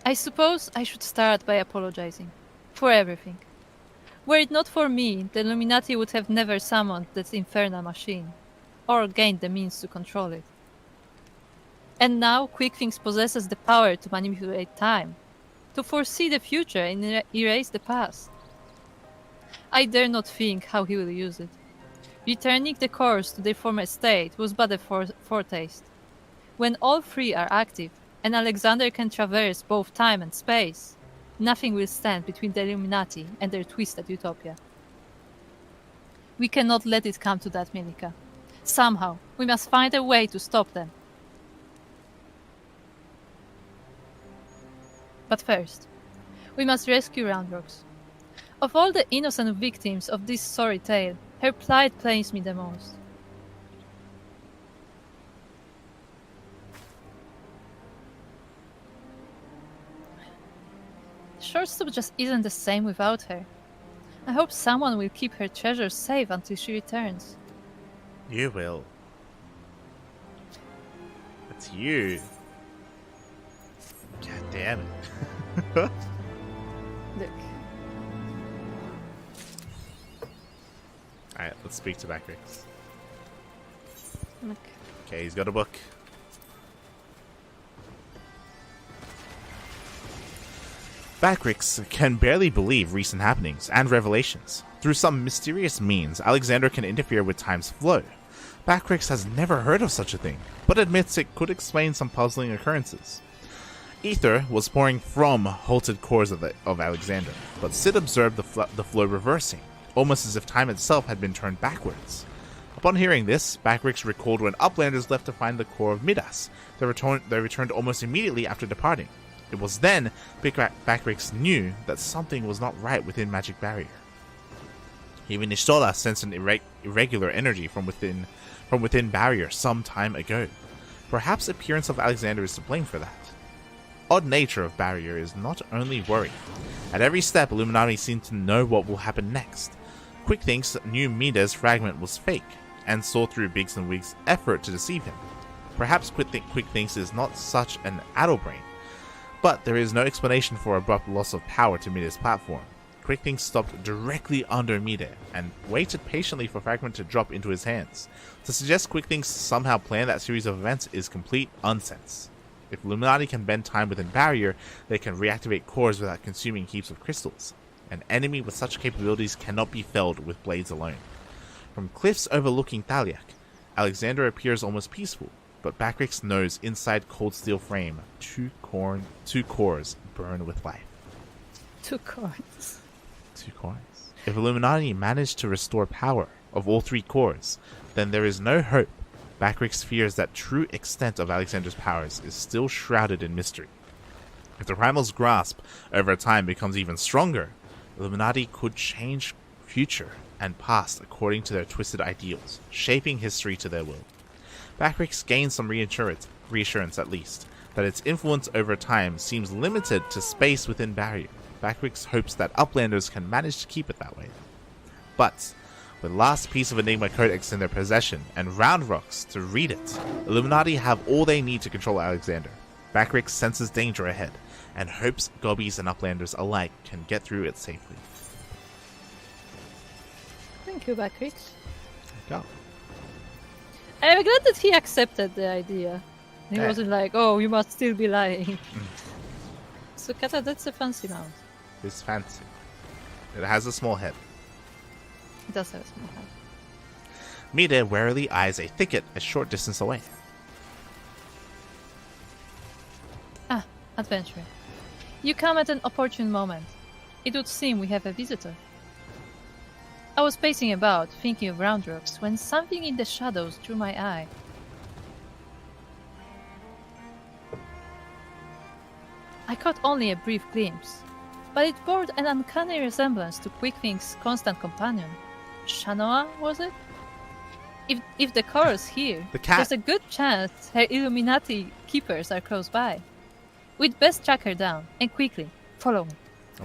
[SPEAKER 1] I suppose I should start by apologizing for everything. Were it not for me, the Illuminati would have never summoned that infernal machine, or gained the means to control it. And now Quick Things possesses the power to manipulate time, to foresee the future and erase the past. I dare not think how he will use it. Returning the cores to their former state was but a foretaste. When all three are active, and Alexander can traverse both time and space, nothing will stand between the Illuminati and their twisted utopia. We cannot let it come to that, Milika. Somehow, we must find a way to stop them. But first, we must rescue Roundrocks. Of all the innocent victims of this sorry tale, her plight pains me the most. Shortstop just isn't the same without her. I hope someone will keep her treasures safe until she returns.
[SPEAKER 2] You will. But you. God damn it.
[SPEAKER 1] Look.
[SPEAKER 2] Alright, let's speak to Backrix.
[SPEAKER 1] Look.
[SPEAKER 2] Okay, he's got a book. Backrix can barely believe recent happenings and revelations. Through some mysterious means, Alexander can interfere with time's flow. Backrix has never heard of such a thing, but admits it could explain some puzzling occurrences. Ether was pouring from halted cores of Alexander, but Sid observed the flow reversing, almost as if time itself had been turned backwards. Upon hearing this, Backrix recalled when Uplanders left to find the core of Midas. They returned almost immediately after departing. It was then Backrix knew that something was not right within Magic Barrier. Even Ishtola sensed an irregular energy from within Barrier some time ago. Perhaps the appearance of Alexander is to blame for that. Odd nature of Barrier is not only worry. At every step, Illuminati seemed to know what will happen next. Quickthink's knew Midas' fragment was fake, and saw through Biggs and Wiggs' effort to deceive him. Perhaps Quickthink's is not such an addlebrain, but there is no explanation for abrupt loss of power to Mide's platform. Quickthinks stopped directly under Mide, and waited patiently for Fragment to drop into his hands. To suggest Quickthinks somehow planned that series of events is complete nonsense. If Illuminati can bend time within Barrier, they can reactivate cores without consuming heaps of crystals. An enemy with such capabilities cannot be felled with blades alone. From cliffs overlooking Thaliak, Alexander appears almost peaceful, but Backrix knows inside cold steel frame, two cores burn with life.
[SPEAKER 1] 2 cores.
[SPEAKER 2] 2 cores. If Illuminati managed to restore power of all 3 cores, then there is no hope. Backrix fears that true extent of Alexander's powers is still shrouded in mystery. If the Primal's grasp over time becomes even stronger, Illuminati could change future and past according to their twisted ideals, shaping history to their will. Backrix gains some reassurance at least, that its influence over time seems limited to space within Barrier. Backrix hopes that Uplanders can manage to keep it that way. But, with last piece of Enigma Codex in their possession and Round Rocks to read it, Illuminati have all they need to control Alexander. Backrix senses danger ahead, and hopes Gobbies and Uplanders alike can get through it safely.
[SPEAKER 1] Thank you, Backrix.
[SPEAKER 2] There you go.
[SPEAKER 1] I'm glad that he accepted the idea. He
[SPEAKER 2] Yeah.
[SPEAKER 1] wasn't like, oh, you must still be lying. So, Kata, that's a fancy mount.
[SPEAKER 2] It's fancy. It has a small head.
[SPEAKER 1] It does have a small head.
[SPEAKER 2] Mide warily eyes a thicket a short distance away.
[SPEAKER 1] Ah, adventurer. You come at an opportune moment. It would seem we have a visitor. I was pacing about, thinking of Round Rocks, when something in the shadows drew my eye. I caught only a brief glimpse, but it bore an uncanny resemblance to Quickthink's constant companion. Shanoa, was it? If the chorus here,
[SPEAKER 2] The cat.
[SPEAKER 1] there's a good chance her Illuminati keepers are close by. We'd best track her down, and quickly, follow me.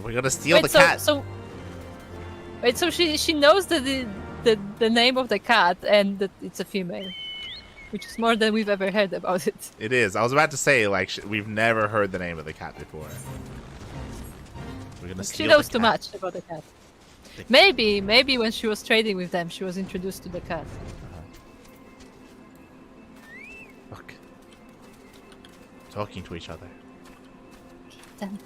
[SPEAKER 2] We're gonna steal the cat.
[SPEAKER 1] So she knows the name of the cat and that it's a female, which is more than we've ever heard about it.
[SPEAKER 2] It is. I was about to say, like, we've never heard the name of the cat before. We're gonna
[SPEAKER 1] She
[SPEAKER 2] steal
[SPEAKER 1] knows
[SPEAKER 2] the
[SPEAKER 1] too
[SPEAKER 2] cat.
[SPEAKER 1] much about the cat. Maybe when she was trading with them, she was introduced to the cat.
[SPEAKER 2] Look. Talking to each other.
[SPEAKER 1] Then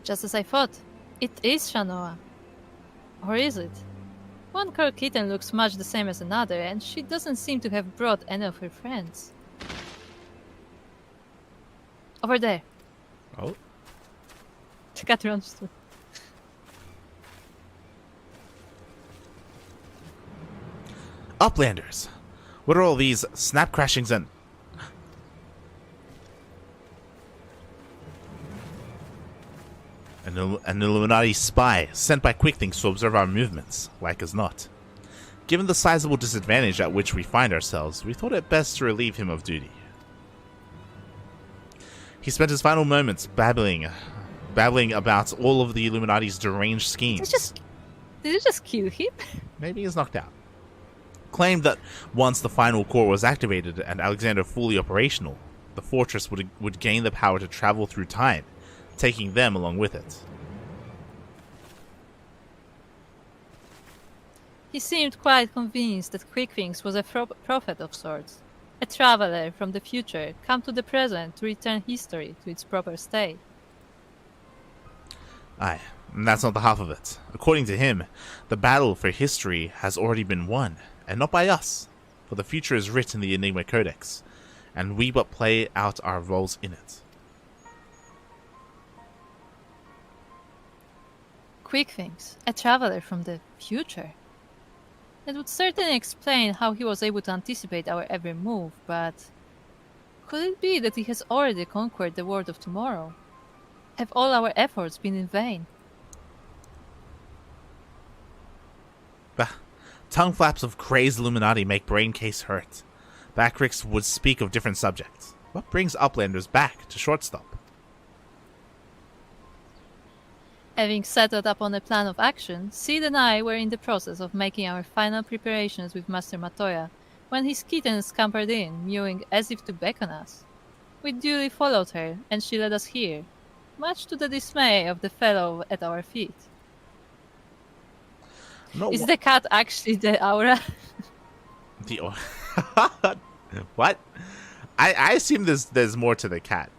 [SPEAKER 1] just as I thought, it is Shanoa. Or is it? One curl kitten looks much the same as another, and she doesn't seem to have brought any of her friends. Over there.
[SPEAKER 2] Oh.
[SPEAKER 1] The cat runs to.
[SPEAKER 2] Uplanders! What are all these snap crashings and... An Illuminati spy sent by Quickthinks to observe our movements, like as not. Given the sizable disadvantage at which we find ourselves, we thought it best to relieve him of duty. He spent his final moments babbling about all of the Illuminati's deranged schemes.
[SPEAKER 1] Did you just kill him?
[SPEAKER 2] Maybe he's knocked out. Claimed that once the final core was activated and Alexander fully operational, the fortress would gain the power to travel through time, taking them along with it.
[SPEAKER 1] He seemed quite convinced that Quickthings was a prophet of sorts, a traveler from the future come to the present to return history to its proper state.
[SPEAKER 2] Aye, and that's not the half of it. According to him, the battle for history has already been won, and not by us, for the future is written in the Enigma Codex, and we but play out our roles in it.
[SPEAKER 1] Quickthings, a traveler from the future. That would certainly explain how he was able to anticipate our every move, but could it be that he has already conquered the world of tomorrow? Have all our efforts been in vain?
[SPEAKER 2] Bah, tongue flaps of crazed Illuminati make brain case hurt. Backricks would speak of different subjects. What brings Uplanders back to Shortstop?
[SPEAKER 1] Having settled upon a plan of action, Sid and I were in the process of making our final preparations with Master Matoya when his kitten scampered in, mewing as if to beckon us. We duly followed her, and she led us here, much to the dismay of the fellow at our feet.
[SPEAKER 2] No,
[SPEAKER 1] Is the cat actually the aura?
[SPEAKER 2] the what? I assume there's more to the cat.